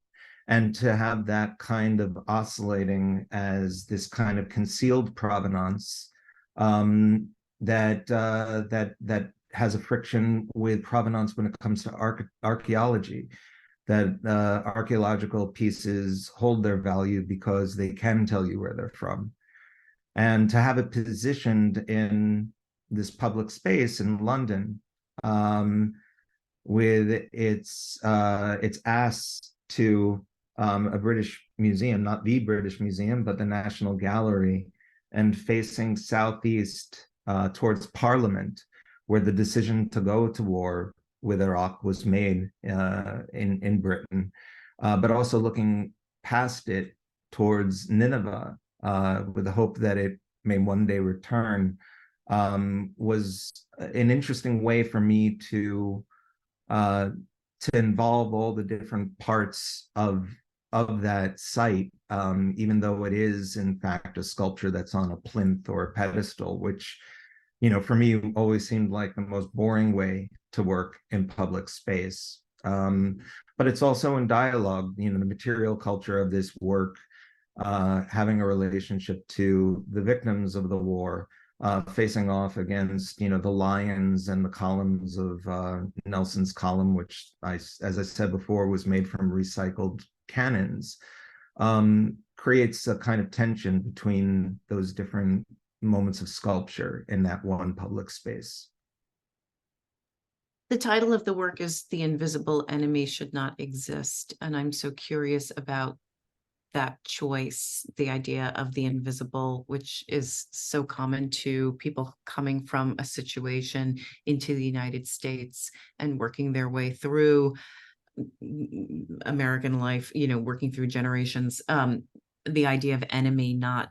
and to have that kind of oscillating as this kind of concealed provenance that has a friction with provenance when it comes to archaeology. That archaeological pieces hold their value because they can tell you where they're from. And to have it positioned in this public space in London with its ass to a British museum, not the British Museum, but the National Gallery, and facing southeast towards Parliament, where the decision to go to war with Iraq was made in Britain, but also looking past it towards Nineveh with the hope that it may one day return, was an interesting way for me to involve all the different parts of that site, even though it is in fact a sculpture that's on a plinth or a pedestal, which for me always seemed like the most boring way to work in public space. But it's also in dialogue, the material culture of this work, having a relationship to the victims of the war, facing off against, the lions and the columns of Nelson's column, which, as I said before, was made from recycled cannons, creates a kind of tension between those different moments of sculpture in that one public space. The title of the work is The Invisible Enemy Should Not Exist. And I'm so curious about that choice, the idea of the invisible, which is so common to people coming from a situation into the United States and working their way through American life, working through generations. The idea of enemy not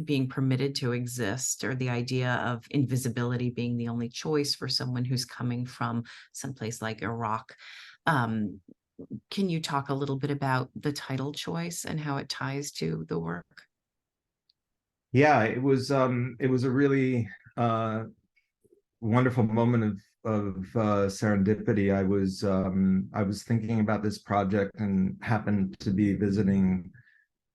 being permitted to exist, or the idea of invisibility being the only choice for someone who's coming from someplace like Iraq. Can you talk a little bit about the title choice and how it ties to the work? Yeah, it was a really wonderful moment of serendipity. I was thinking about this project and happened to be visiting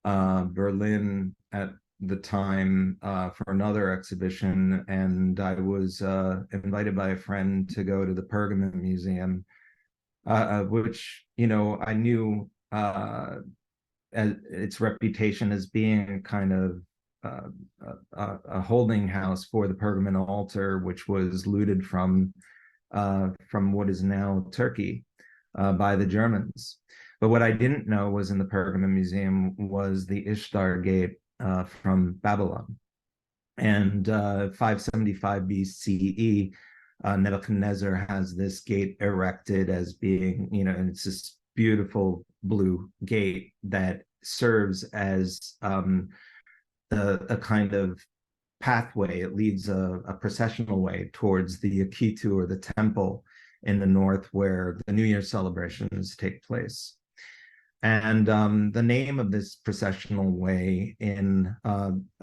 Berlin at the time for another exhibition, and I was invited by a friend to go to the Pergamon Museum, which I knew as its reputation as being kind of a holding house for the Pergamon altar, which was looted from from what is now Turkey by the Germans. But what I didn't know was in the Pergamon Museum was the Ishtar Gate from Babylon. And 575 BCE, Nebuchadnezzar has this gate erected as being, and it's this beautiful blue gate that serves as a kind of pathway. It leads a processional way towards the Akitu, or the temple in the north, where the New Year celebrations take place. And the name of this processional way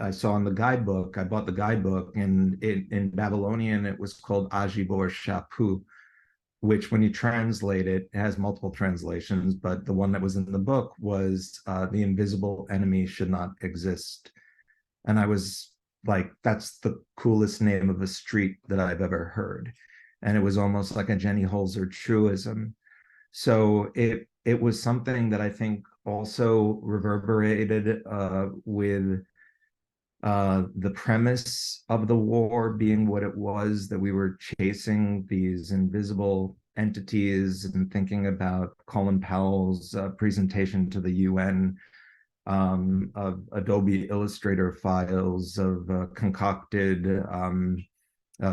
I saw in the guidebook, I bought the guidebook, and in Babylonian, it was called Ajibor Shapu, which when you translate it, it has multiple translations, but the one that was in the book was the invisible enemy should not exist. And I was like, that's the coolest name of a street that I've ever heard. And it was almost like a Jenny Holzer truism. So it was something that I think also reverberated with the premise of the war being what it was, that we were chasing these invisible entities, and thinking about Colin Powell's presentation to the UN of Adobe Illustrator files of concocted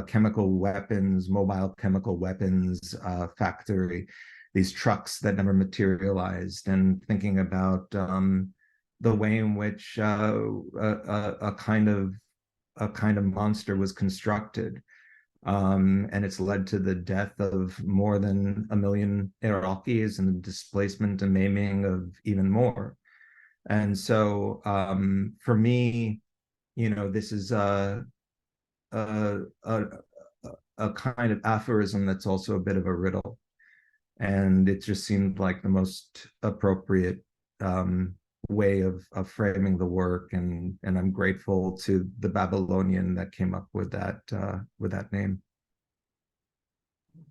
chemical weapons, mobile chemical weapons factory, these trucks that never materialized, and thinking about the way in which a kind of monster was constructed, and it's led to the death of more than 1 million Iraqis and the displacement and maiming of even more. And so for me, this is a kind of aphorism that's also a bit of a riddle. And it just seemed like the most appropriate way of framing the work, and I'm grateful to the Babylonian that came up with that name.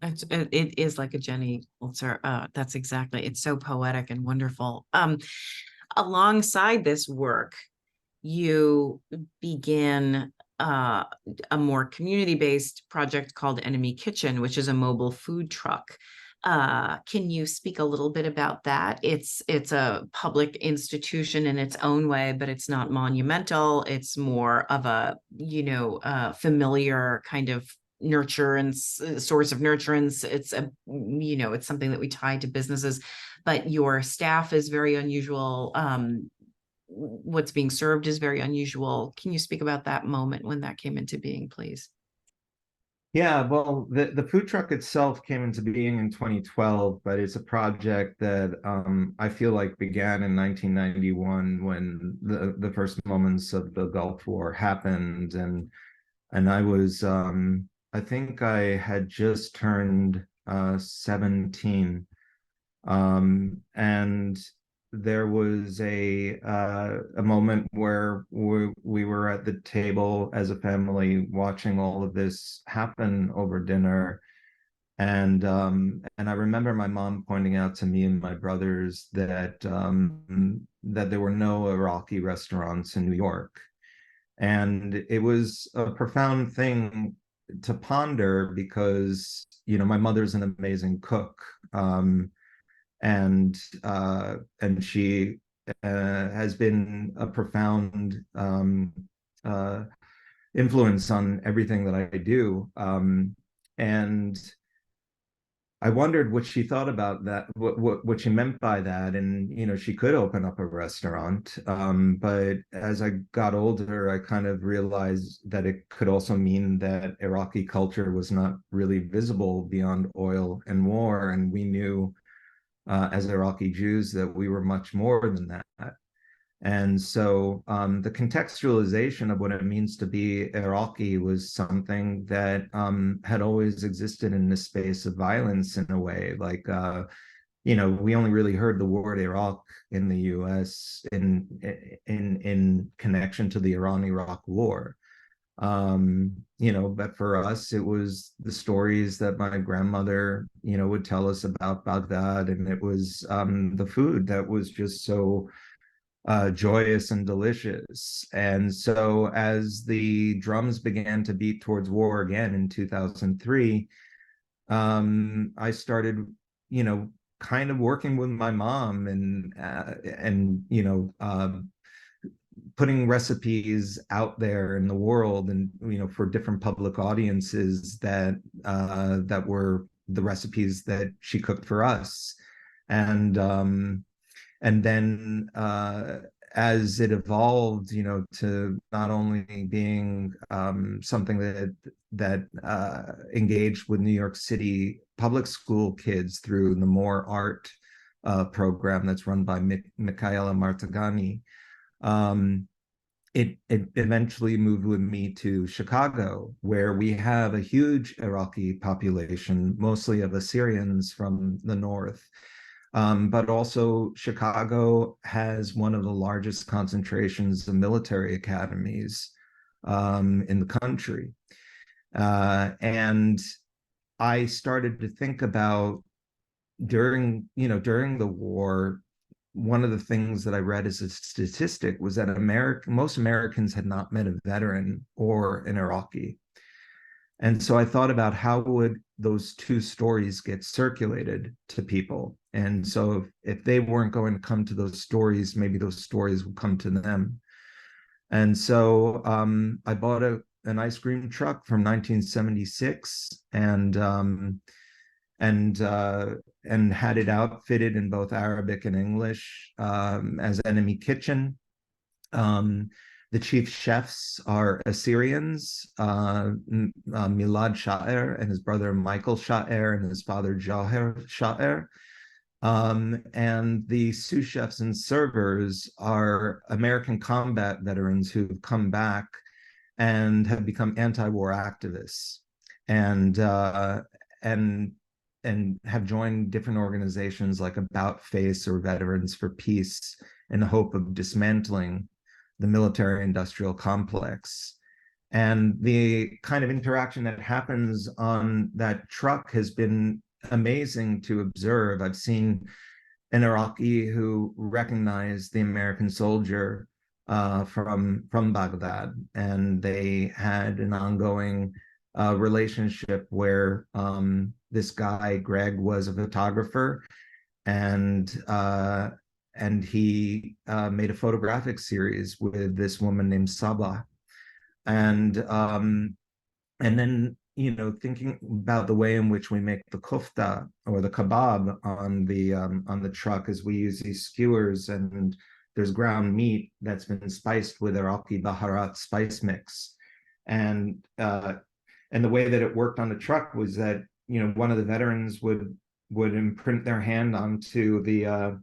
It is like a Jenny Holzer. That's exactly. It's so poetic and wonderful. Alongside this work, you begin a more community-based project called Enemy Kitchen, which is a mobile food truck. Can you speak a little bit about that? It's a public institution in its own way, but it's not monumental. It's more of a, familiar kind of nurturance, source of nurturance. It's it's something that we tie to businesses, but your staff is very unusual. What's being served is very unusual. Can you speak about that moment when that came into being, please? Yeah, well, the food truck itself came into being in 2012, but it's a project that I feel like began in 1991, when the first moments of the Gulf War happened, and I was I think I had just turned 17, and there was a moment where we were at the table as a family watching all of this happen over dinner, and I remember my mom pointing out to me and my brothers that that there were no Iraqi restaurants in New York. And it was a profound thing to ponder, because my mother's an amazing cook, and she has been a profound influence on everything that I do. And I wondered what she thought about that, what she meant by that. And, she could open up a restaurant. But as I got older, I kind of realized that it could also mean that Iraqi culture was not really visible beyond oil and war. And we knew as Iraqi Jews that we were much more than that. And so the contextualization of what it means to be Iraqi was something that had always existed in the space of violence, in a way. Like, we only really heard the word Iraq in the US in connection to the Iran-Iraq War. But for us, it was the stories that my grandmother, would tell us about Baghdad, and it was the food that was just so joyous and delicious. And so as the drums began to beat towards war again in 2003, I started, kind of working with my mom and putting recipes out there in the world, and for different public audiences that were the recipes that she cooked for us. And then as it evolved, to not only being something that engaged with New York City public school kids through the More Art program that's run by Michaela Martagani, it eventually moved with me to Chicago, where we have a huge Iraqi population, mostly of Assyrians from the north. But also Chicago has one of the largest concentrations of military academies in the country. And I started to think about during the war, one of the things that I read as a statistic was that most Americans had not met a veteran or an Iraqi. And so I thought about how would those two stories get circulated to people. And so if they weren't going to come to those stories, maybe those stories would come to them. And so I bought an ice cream truck from 1976 and had it outfitted in both Arabic and English as enemy kitchen. The chief chefs are Assyrians, Milad Sha'er and his brother Michael Sha'er and his father Jaher Sha'er. And the sous chefs and servers are American combat veterans who've come back and have become anti-war activists and have joined different organizations like About Face or Veterans for Peace in the hope of dismantling the military-industrial complex. And the kind of interaction that happens on that truck has been amazing to observe. I've seen an Iraqi who recognized the American soldier from Baghdad, and they had an ongoing relationship where this guy, Greg, was a photographer, and he made a photographic series with this woman named Sabah. And then, thinking about the way in which we make the kofta or the kebab on the truck, is we use these skewers, and there's ground meat that's been spiced with Iraqi baharat spice mix. And the way that it worked on the truck was that, one of the veterans would imprint their hand onto the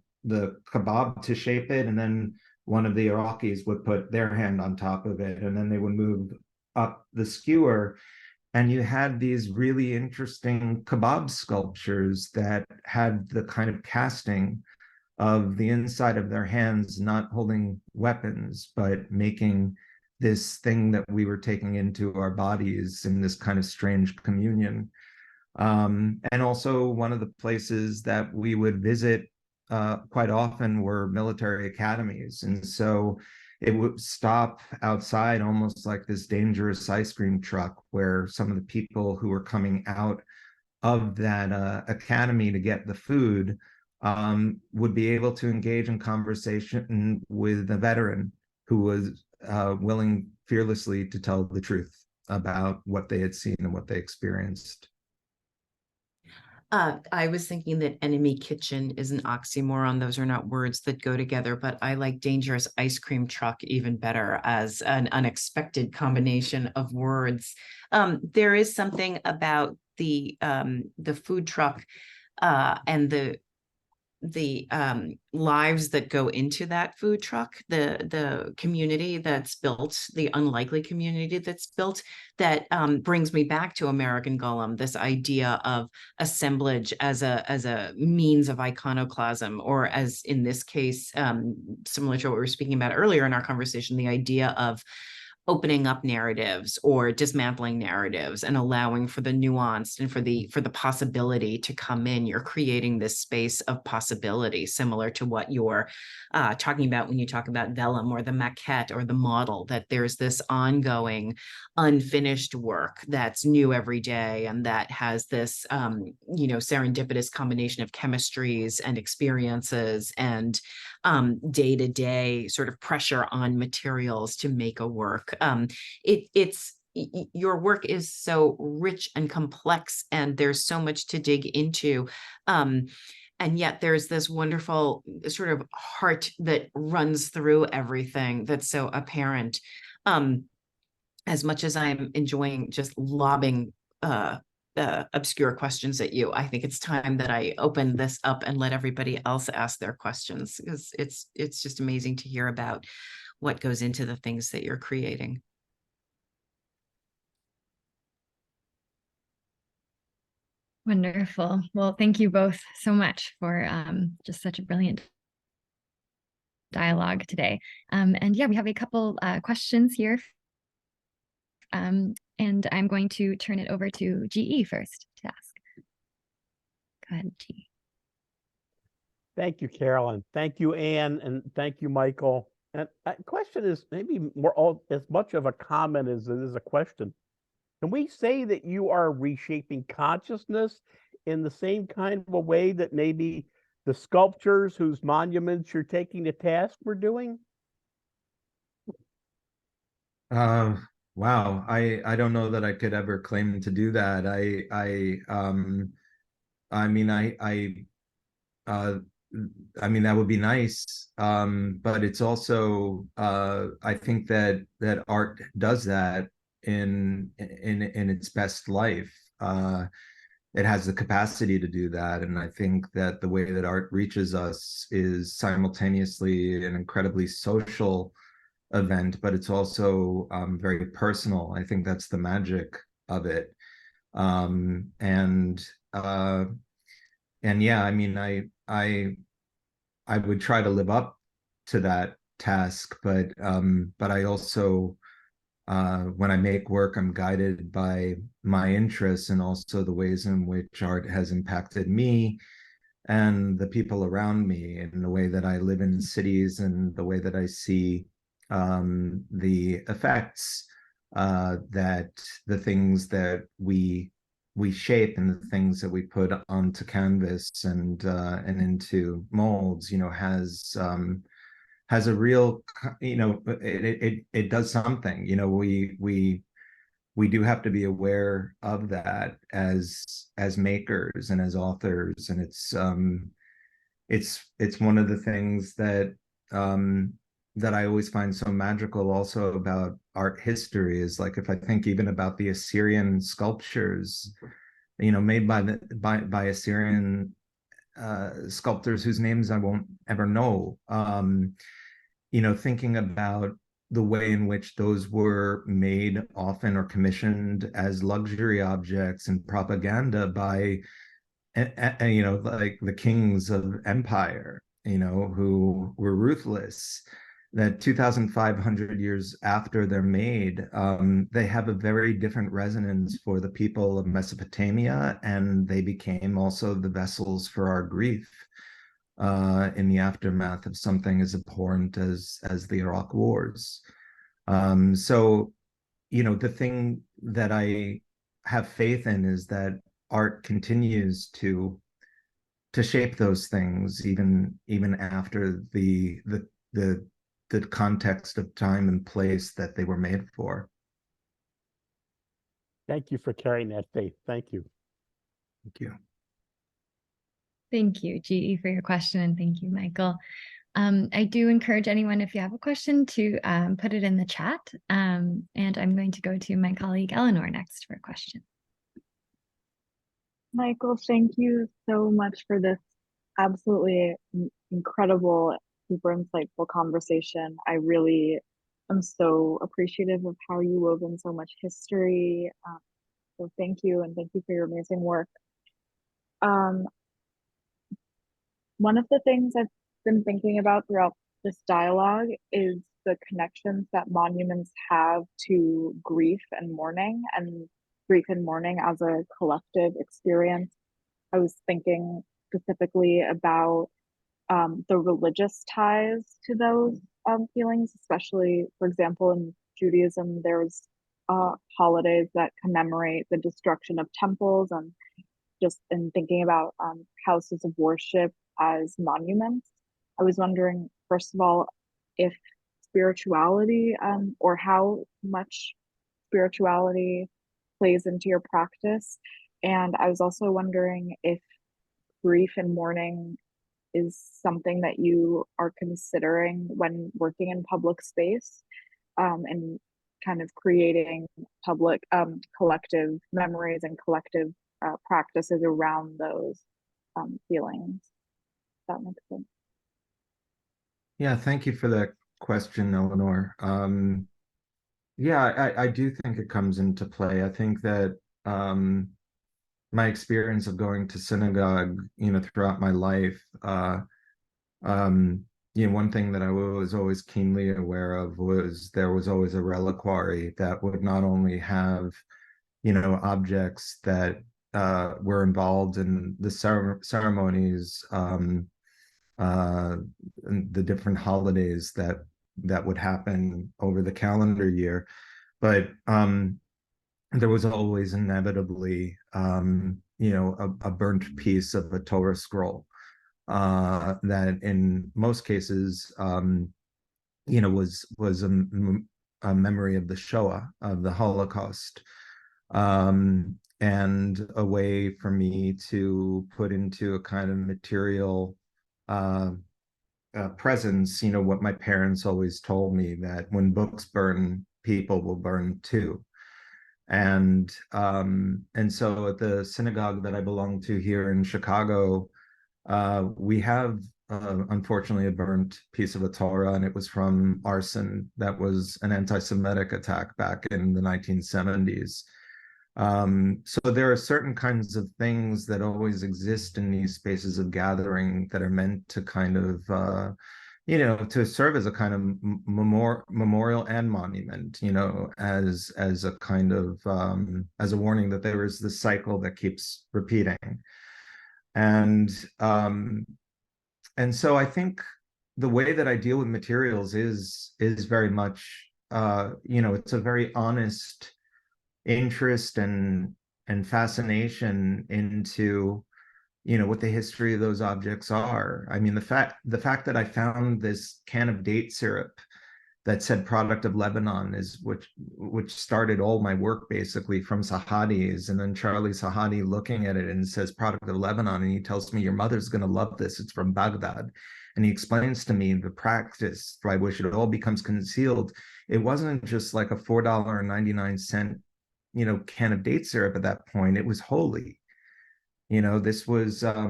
kebab to shape it, and then one of the Iraqis would put their hand on top of it, and then they would move up the skewer, and you had these really interesting kebab sculptures that had the kind of casting of the inside of their hands, not holding weapons, but making this thing that we were taking into our bodies in this kind of strange communion. And also one of the places that we would visit quite often were military academies. And so it would stop outside almost like this dangerous ice cream truck, where some of the people who were coming out of that academy to get the food would be able to engage in conversation with a veteran who was willing fearlessly to tell the truth about what they had seen and what they experienced. I was thinking that enemy kitchen is an oxymoron. Those are not words that go together, but I like dangerous ice cream truck even better as an unexpected combination of words. There is something about the food truck and the lives that go into that food truck, the community that's built, the unlikely community that's built, that brings me back to American Golem, this idea of assemblage as a means of iconoclasm, or as in this case, similar to what we were speaking about earlier in our conversation, the idea of opening up narratives or dismantling narratives and allowing for the nuance and for the possibility to come in. You're creating this space of possibility, similar to what you're talking about when you talk about vellum or the maquette or the model, that there's this ongoing unfinished work that's new every day and that has this serendipitous combination of chemistries and experiences and day-to-day sort of pressure on materials to make a work. Your work is so rich and complex, and there's so much to dig into. And yet there's this wonderful sort of heart that runs through everything that's so apparent. As much as I'm enjoying just lobbing obscure questions at you, I think it's time that I open this up and let everybody else ask their questions, because it's just amazing to hear about what goes into the things that you're creating. Wonderful. Well, thank you both so much for just such a brilliant dialogue today. And yeah, we have a couple questions here. And I'm going to turn it over to GE first to ask. Go ahead, GE. Thank you, Carolyn. Thank you, Anne, and thank you, Michael. And that question is maybe as much of a comment as it is a question. Can we say that you are reshaping consciousness in the same kind of a way that maybe the sculptures whose monuments you're taking to task were doing? Wow, I don't know that I could ever claim to do that. I mean, that would be nice, but it's also I think that art does that in its best life. It has the capacity to do that, and I think that the way that art reaches us is simultaneously an incredibly social event, but it's also very personal. I think that's the magic of it. And yeah, I mean, I would try to live up to that task, but I also when I make work, I'm guided by my interests and also the ways in which art has impacted me and the people around me, and the way that I live in cities and the way that I see the effects that the things that we shape and the things that we put onto canvas and into molds, has a real, it does something. We do have to be aware of that as makers and as authors, and it's one of the things that that I always find so magical also about art history, is like, if I think even about the Assyrian sculptures, made by Assyrian sculptors whose names I won't ever know, thinking about the way in which those were made often or commissioned as luxury objects and propaganda by like the kings of empire, who were ruthless, that 2,500 years after they're made, they have a very different resonance for the people of Mesopotamia, and they became also the vessels for our grief in the aftermath of something as abhorrent as the Iraq wars. So, the thing that I have faith in is that art continues to shape those things even after the context of time and place that they were made for. Thank you for carrying that faith. Thank you. Thank you. Thank you, GE, for your question, and thank you, Michael. I do encourage anyone, if you have a question, to put it in the chat. And I'm going to go to my colleague Eleanor next for a question. Michael, thank you so much for this absolutely incredible, super insightful conversation. I really am so appreciative of how you wove in so much history. So thank you, and thank you for your amazing work. One of the things I've been thinking about throughout this dialogue is the connections that monuments have to grief and mourning as a collective experience. I was thinking specifically about the religious ties to those feelings, especially, for example, in Judaism, there's holidays that commemorate the destruction of temples, and just in thinking about houses of worship as monuments. I was wondering, first of all, if spirituality or how much spirituality plays into your practice. And I was also wondering if grief and mourning is something that you are considering when working in public space, and kind of creating public collective memories and collective practices around those feelings. That makes sense. Yeah, thank you for that question, Eleanor. Yeah, I do think it comes into play. I think that my experience of going to synagogue, throughout my life, one thing that I was always keenly aware of was there was always a reliquary that would not only have, objects that were involved in the ceremonies, and the different holidays that would happen over the calendar year, but there was always inevitably, a burnt piece of a Torah scroll that in most cases, was a memory of the Shoah, of the Holocaust, and a way for me to put into a kind of material presence, what my parents always told me, that when books burn, people will burn too. And so at the synagogue that I belong to here in Chicago, we have unfortunately a burnt piece of a Torah, and it was from arson. That was an anti-Semitic attack back in the 1970s. So there are certain kinds of things that always exist in these spaces of gathering that are meant to kind of to serve as a kind of memorial and monument, as a kind of as a warning that there is this cycle that keeps repeating. And so I think the way that I deal with materials is very much, it's a very honest interest and fascination into, what the history of those objects are. I mean, the fact that I found this can of date syrup that said product of Lebanon is which started all my work basically from Sahadi's, and then Charlie Sahadi looking at it and says product of Lebanon, and he tells me your mother's going to love this, it's from Baghdad, and he explains to me the practice by which it all becomes concealed. It wasn't just like a $4.99 can of date syrup at that point. It was holy. This was a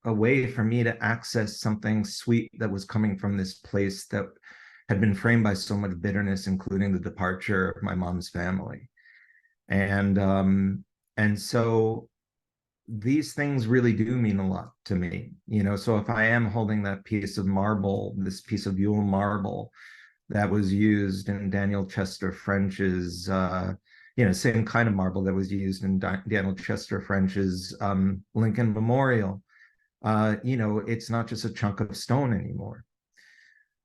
way for me to access something sweet that was coming from this place that had been framed by so much bitterness, including the departure of my mom's family. And so these things really do mean a lot to me, so if I am holding that piece of marble, this piece of Yule marble that was used in Daniel Chester French's, same kind of marble that was used in Daniel Chester French's Lincoln Memorial, it's not just a chunk of stone anymore.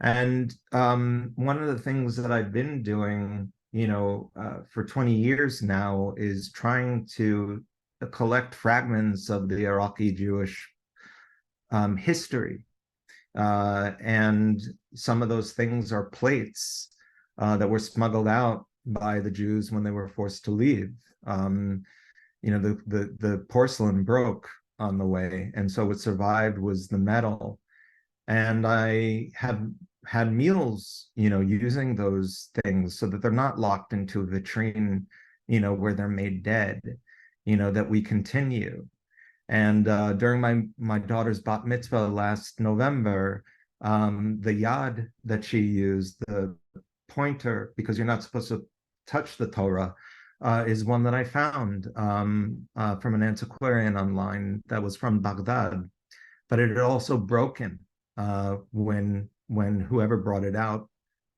And one of the things that I've been doing, for 20 years now is trying to collect fragments of the Iraqi Jewish history. And some of those things are plates that were smuggled out by the Jews when they were forced to leave. The porcelain broke on the way, and so what survived was the metal. And I have had meals, using those things so that they're not locked into a vitrine, where they're made dead, that we continue. And during my daughter's bat mitzvah last November, the yad that she used, the pointer, because you're not supposed to touch the Torah, is one that I found from an antiquarian online that was from Baghdad, but it had also broken when whoever brought it out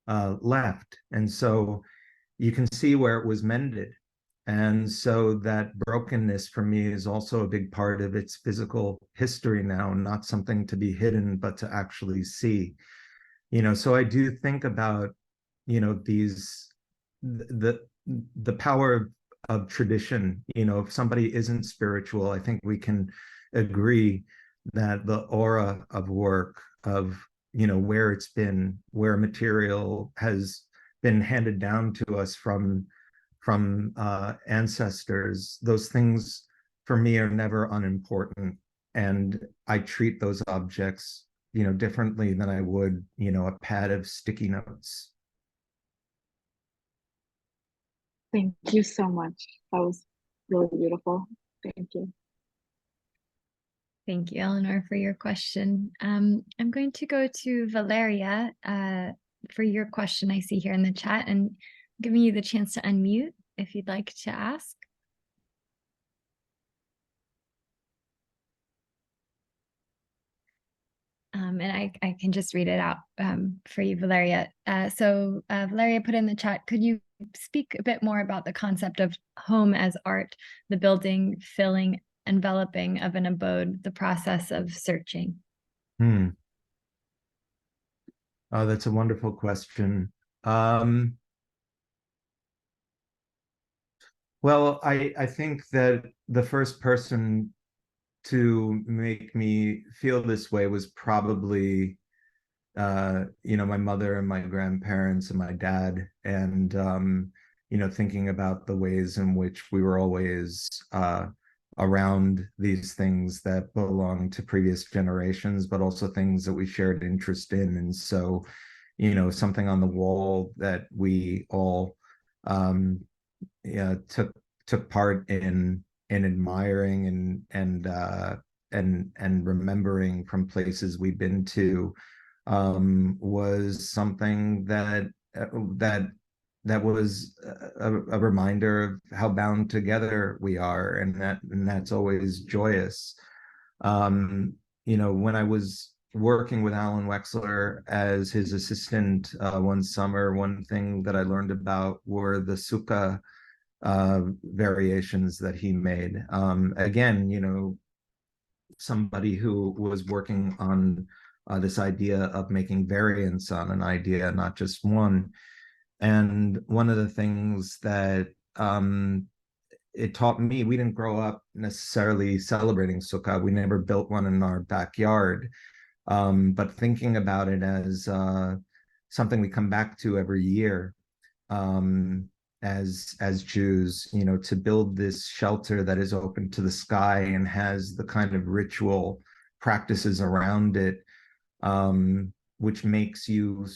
left. And so you can see where it was mended. And so that brokenness for me is also a big part of its physical history now, not something to be hidden, but to actually see. So I do think about, these, the power of tradition. If somebody isn't spiritual, I think we can agree that the aura of work, of, where it's been, where material has been handed down to us from ancestors, those things for me are never unimportant. And I treat those objects, differently than I would, a pad of sticky notes. Thank you so much. That was really beautiful. Thank you. Thank you, Eleanor, for your question. I'm going to go to Valeria for your question I see here in the chat, and giving you the chance to unmute if you'd like to ask. And I can just read it out for you, Valeria. So Valeria put in the chat, could you speak a bit more about the concept of home as art, the building, filling, enveloping of an abode, the process of searching? Oh, that's a wonderful question. Well, I think that the first person to make me feel this way was probably, my mother and my grandparents and my dad, and, thinking about the ways in which we were always around these things that belong to previous generations, but also things that we shared interest in. And so, something on the wall that we all took part in admiring and remembering from places we've been to, was something that was a reminder of how bound together we are, and that's always joyous. When I was working with Alan Wexler as his assistant one summer, one thing that I learned about were the sukkah variations that he made. Again, somebody who was working on this idea of making variants on an idea, not just one. And one of the things that it taught me, we didn't grow up necessarily celebrating sukkah. We never built one in our backyard. But thinking about it as something we come back to every year, as Jews, to build this shelter that is open to the sky and has the kind of ritual practices around it, which makes you,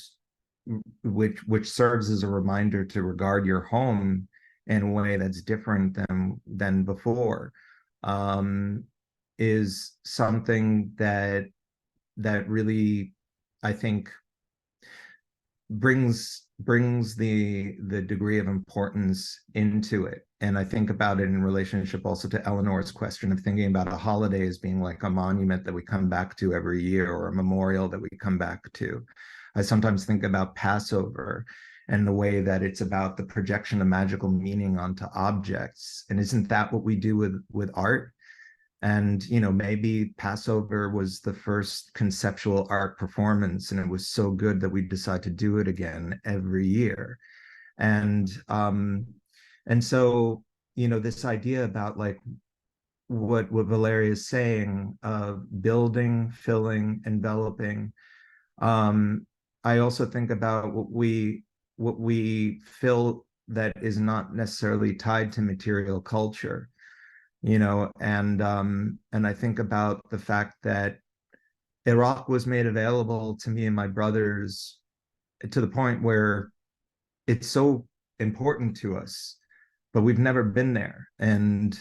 which serves as a reminder to regard your home in a way that's different than before, is something that really, I think, brings the degree of importance into it. And I think about it in relationship also to Eleanor's question of thinking about a holiday as being like a monument that we come back to every year, or a memorial that we come back to. I sometimes think about Passover and the way that it's about the projection of magical meaning onto objects. And isn't that what we do with art? And, maybe Passover was the first conceptual art performance, and it was so good that we decide to do it again every year. And so, this idea about like what Valeria is saying, building, filling, enveloping. I also think about what we fill that is not necessarily tied to material culture. And I think about the fact that Iraq was made available to me and my brothers to the point where it's so important to us, but we've never been there. And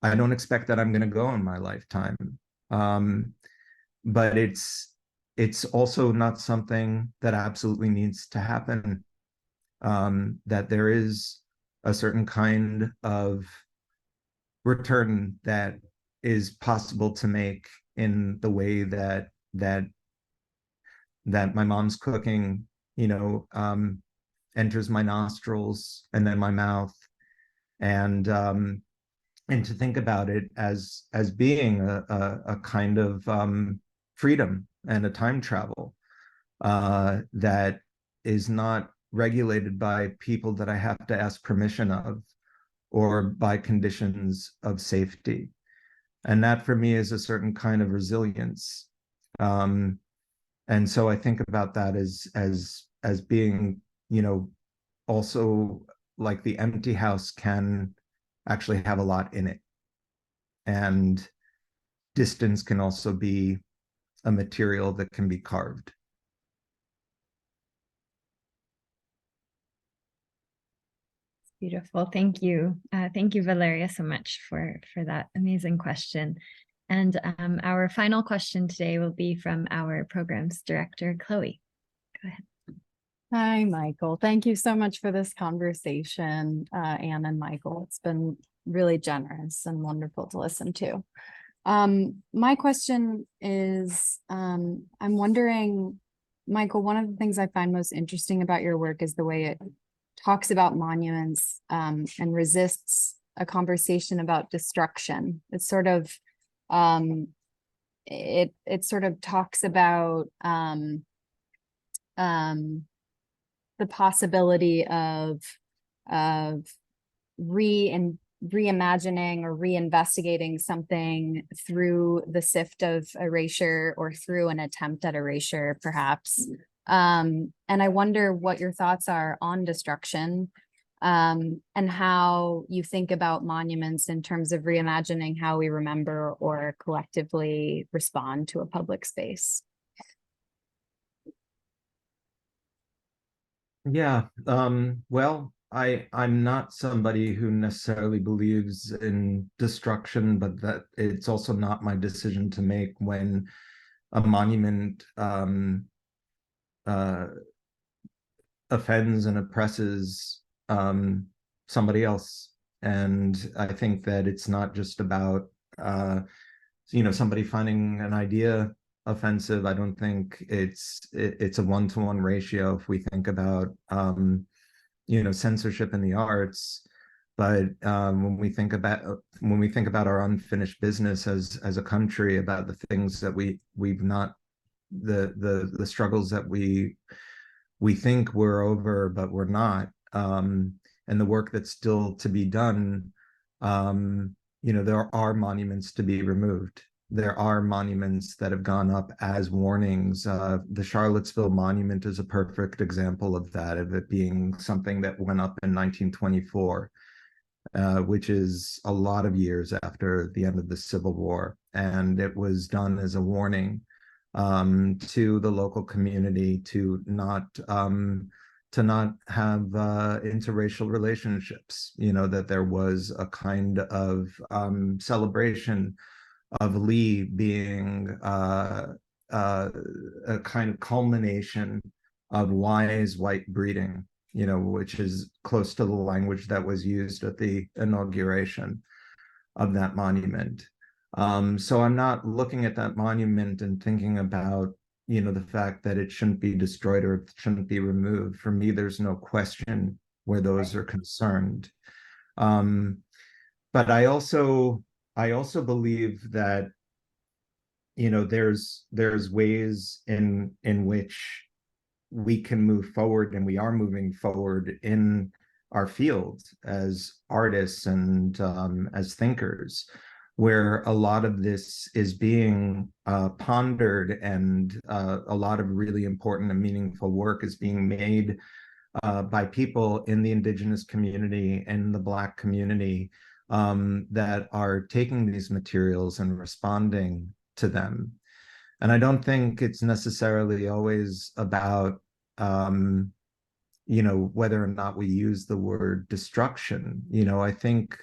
I don't expect that I'm going to go in my lifetime. But it's also not something that absolutely needs to happen. That there is a certain kind of return that is possible to make in the way that my mom's cooking enters my nostrils and then my mouth, and to think about it as being a kind of freedom and a time travel that is not regulated by people that I have to ask permission of, or by conditions of safety. And that for me is a certain kind of resilience. And so I think about that as being, also like the empty house can actually have a lot in it. And distance can also be a material that can be carved. Beautiful. Thank you. Thank you, Valeria, so much for that amazing question. And our final question today will be from our programs director, Chloe. Go ahead. Hi, Michael. Thank you so much for this conversation, Anne and Michael. It's been really generous and wonderful to listen to. My question is, I'm wondering, Michael, one of the things I find most interesting about your work is the way it talks about monuments and resists a conversation about destruction. It's sort of, it sort of talks about the possibility of reimagining or reinvestigating something through the sift of erasure or through an attempt at erasure, perhaps. And I wonder what your thoughts are on destruction, and how you think about monuments in terms of reimagining how we remember or collectively respond to a public space. Yeah, well, I'm not somebody who necessarily believes in destruction, but that it's also not my decision to make when a monument offends and oppresses somebody else. And I think that it's not just about somebody finding an idea offensive. I don't think it's a one-to-one ratio if we think about censorship in the arts. But when we think about our unfinished business as a country, about the things that we've not, the struggles that we think we're over but we're not, and the work that's still to be done, there are monuments to be removed. There are monuments that have gone up as warnings. The Charlottesville Monument is a perfect example of that, of it being something that went up in 1924, which is a lot of years after the end of the Civil War. And it was done as a warning to the local community to not have interracial relationships, that there was a kind of celebration of Lee being a kind of culmination of wise white breeding, which is close to the language that was used at the inauguration of that monument. So I'm not looking at that monument and thinking about, the fact that it shouldn't be destroyed or it shouldn't be removed. For me, there's no question where those are concerned. But I also believe that, there's ways in which we can move forward, and we are moving forward in our field as artists and as thinkers, where a lot of this is being pondered, and a lot of really important and meaningful work is being made by people in the Indigenous community and the Black community that are taking these materials and responding to them. And I don't think it's necessarily always about, whether or not we use the word destruction. I think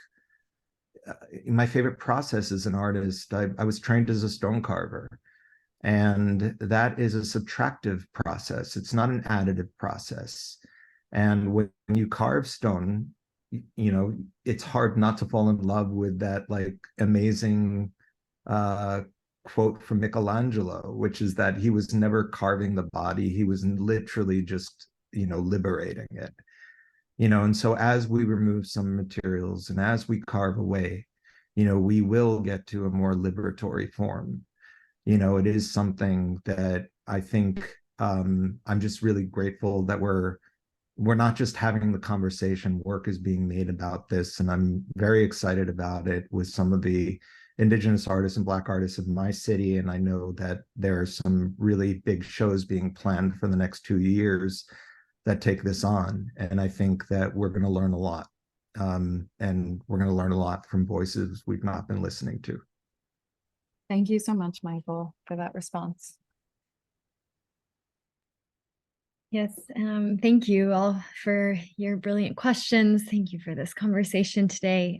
my favorite process as an artist, I was trained as a stone carver, and that is a subtractive process. It's not an additive process. And when you carve stone, it's hard not to fall in love with that like amazing quote from Michelangelo, which is that he was never carving the body, he was literally just, liberating it. And so as we remove some materials and as we carve away, we will get to a more liberatory form. It is something that I think I'm just really grateful that we're not just having the conversation, work is being made about this. And I'm very excited about it with some of the Indigenous artists and Black artists of my city. And I know that there are some really big shows being planned for the next 2 years that take this on. And I think that we're going to learn a lot. And we're going to learn a lot from voices we've not been listening to. Thank you so much, Michael, for that response. Yes, thank you all for your brilliant questions. Thank you for this conversation today.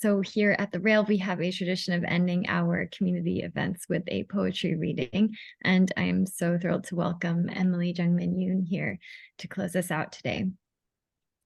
So here at the Rail, we have a tradition of ending our community events with a poetry reading, and I'm so thrilled to welcome Emily Jungmin Yoon here to close us out today.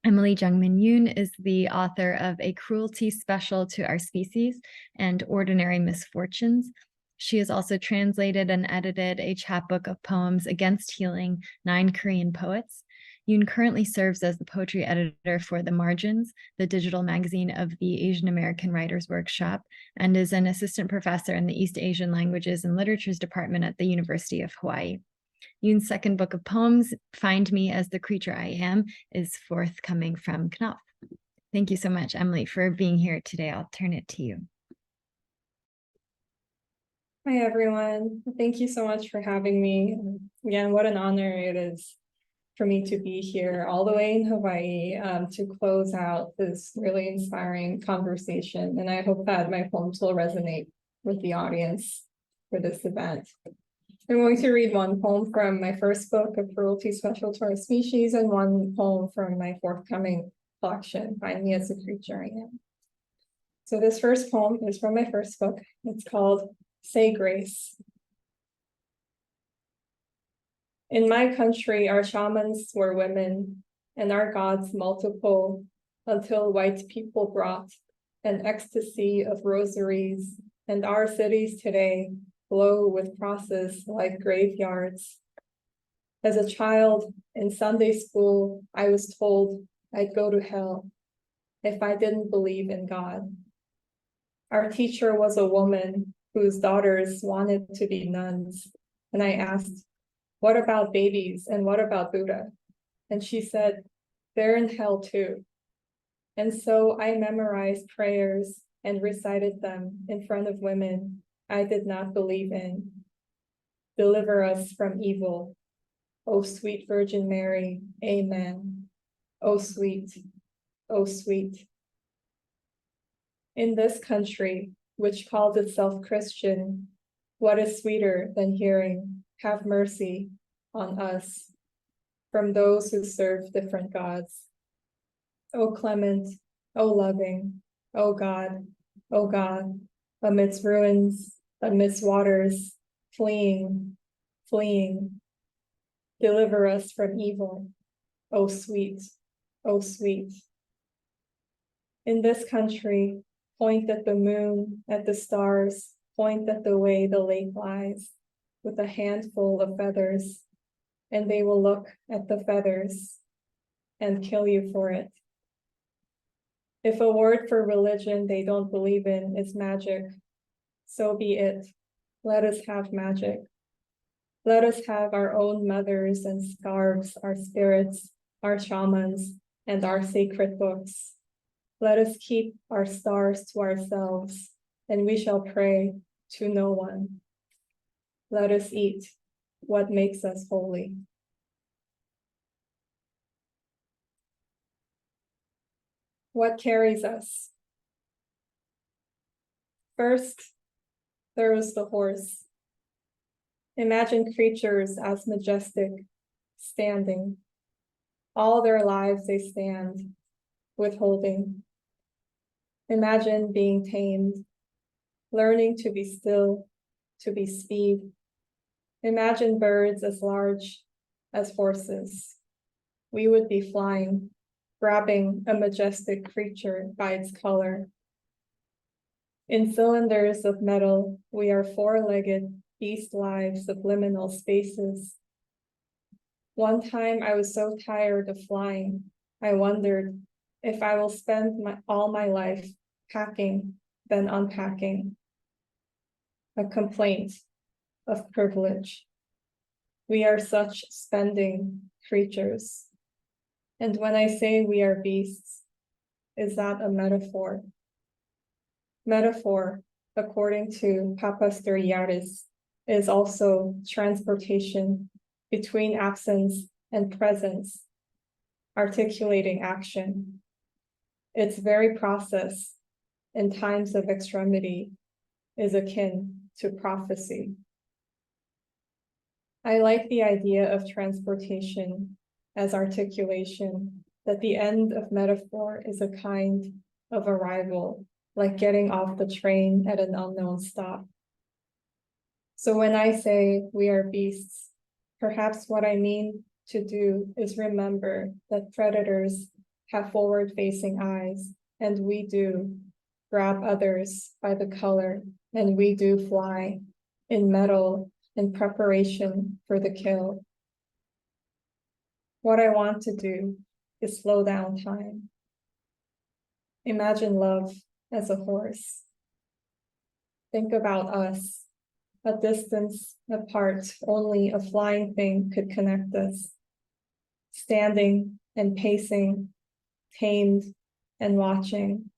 Emily Jungmin Yoon is the author of A Cruelty Special to Our Species and Ordinary Misfortunes. She has also translated and edited a chapbook of poems against healing 9 Korean poets. Yoon currently serves as the poetry editor for The Margins, the digital magazine of the Asian American Writers Workshop, and is an assistant professor in the East Asian Languages and Literatures Department at the University of Hawaii. Yoon's second book of poems, Find Me as the Creature I Am, is forthcoming from Knopf. Thank you so much, Emily, for being here today. I'll turn it to you. Hi, everyone. Thank you so much for having me. Again, what an honor it is for me to be here all the way in Hawaii to close out this really inspiring conversation. And I hope that my poems will resonate with the audience for this event. I'm going to read one poem from my first book, A Cruelty Special to Our Species, and one poem from my forthcoming collection, Find Me as the Creature I Am. So this first poem is from my first book. It's called Say Grace. In my country, our shamans were women and our gods multiple until white people brought an ecstasy of rosaries, and our cities today glow with crosses like graveyards. As a child in Sunday school, I was told I'd go to hell if I didn't believe in God. Our teacher was a woman whose daughters wanted to be nuns, and I asked, "What about babies and what about Buddha?" And she said, "They're in hell too." And so I memorized prayers and recited them in front of women I did not believe in. Deliver us from evil. O sweet Virgin Mary, amen. O sweet, O sweet. In this country, which calls itself Christian, what is sweeter than hearing, "Have mercy on us," from those who serve different gods? O clement, O loving, O God, amidst ruins, amidst waters, fleeing, fleeing, deliver us from evil. O sweet, O sweet. In this country, point at the moon, at the stars, point at the way the lake lies, with a handful of feathers, and they will look at the feathers and kill you for it. If a word for religion they don't believe in is magic, so be it. Let us have magic. Let us have our own mothers and scarves, our spirits, our shamans, and our sacred books. Let us keep our stars to ourselves, and we shall pray to no one. Let us eat what makes us holy. What carries us? First, there is the horse. Imagine creatures as majestic, standing. All their lives they stand, withholding. Imagine being tamed, learning to be still, to be speed. Imagine birds as large as horses. We would be flying, grabbing a majestic creature by its color. In cylinders of metal, we are four-legged, beast-like subliminal spaces. One time I was so tired of flying, I wondered if I will spend all my life packing, then unpacking. A complaint of privilege. We are such spending creatures. And when I say we are beasts, is that a metaphor? Metaphor, according to Papasteriadis, is also transportation between absence and presence, articulating action. Its very process in times of extremity is akin to prophecy. I like the idea of transportation as articulation, that the end of metaphor is a kind of arrival, like getting off the train at an unknown stop. So when I say we are beasts, perhaps what I mean to do is remember that predators have forward-facing eyes, and we do grab others by the collar, and we do fly in metal in preparation for the kill. What I want to do is slow down time. Imagine love as a horse. Think about us. A distance apart, only a flying thing could connect us. Standing and pacing, tamed and watching.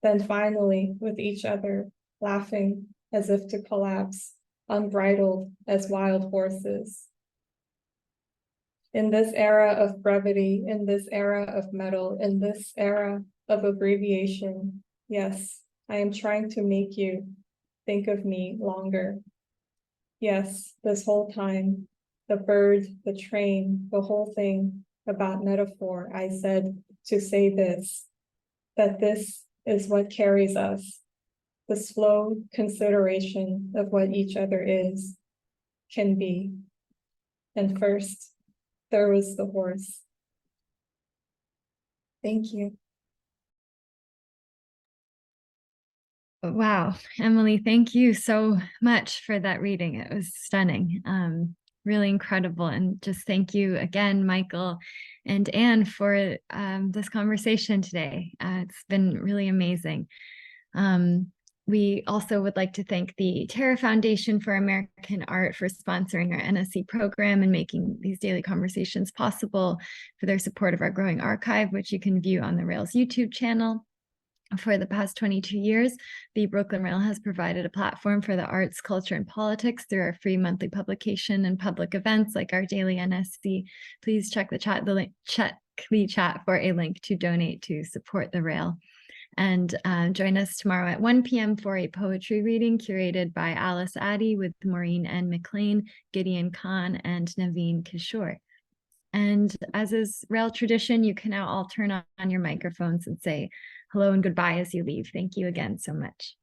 Then finally, with each other, laughing as if to collapse, unbridled as wild horses. In this era of brevity, in this era of metal, in this era of abbreviation, yes, I am trying to make you think of me longer. Yes, this whole time, the bird, the train, the whole thing about metaphor, I said to say this, that this is what carries us, the slow consideration of what each other is, can be. And first, there was the horse. Thank you. Wow, Emily, thank you so much for that reading. It was stunning, really incredible. And just thank you again, Michael and Anne, for this conversation today. It's been really amazing. We also would like to thank the Terra Foundation for American Art for sponsoring our NSE program and making these daily conversations possible, for their support of our growing archive, which you can view on the Rails YouTube channel. For the past 22 years, the Brooklyn Rail has provided a platform for the arts, culture, and politics through our free monthly publication and public events like our daily NSC. Please check the chat for a link to donate to support the Rail. And join us tomorrow at 1 p.m. for a poetry reading curated by Alice Addy with Maureen N. McLean, Gideon Khan, and Naveen Kishore. And as is Rail tradition, you can now all turn on your microphones and say hello and goodbye as you leave. Thank you again so much.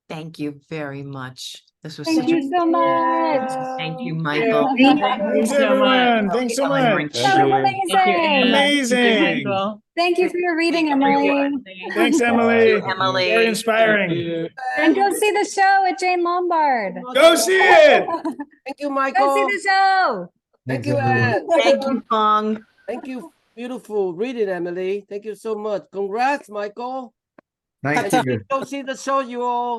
Thank you very much. This was Thank such you so much. Thank you, Michael. Thanks, everyone. Thanks so much. So amazing. Amazing. Thank you for your reading, Emily. Thanks, Emily. Emily. Very inspiring. And go see the show at Jane Lombard. Go see it. Thank you, Michael. Go see the show. Thank Thanks, you, everyone. Anne. Thank you, Fong. Thank you. Beautiful reading, Emily. Thank you so much. Congrats, Michael. Thank you. Go see the show, you all.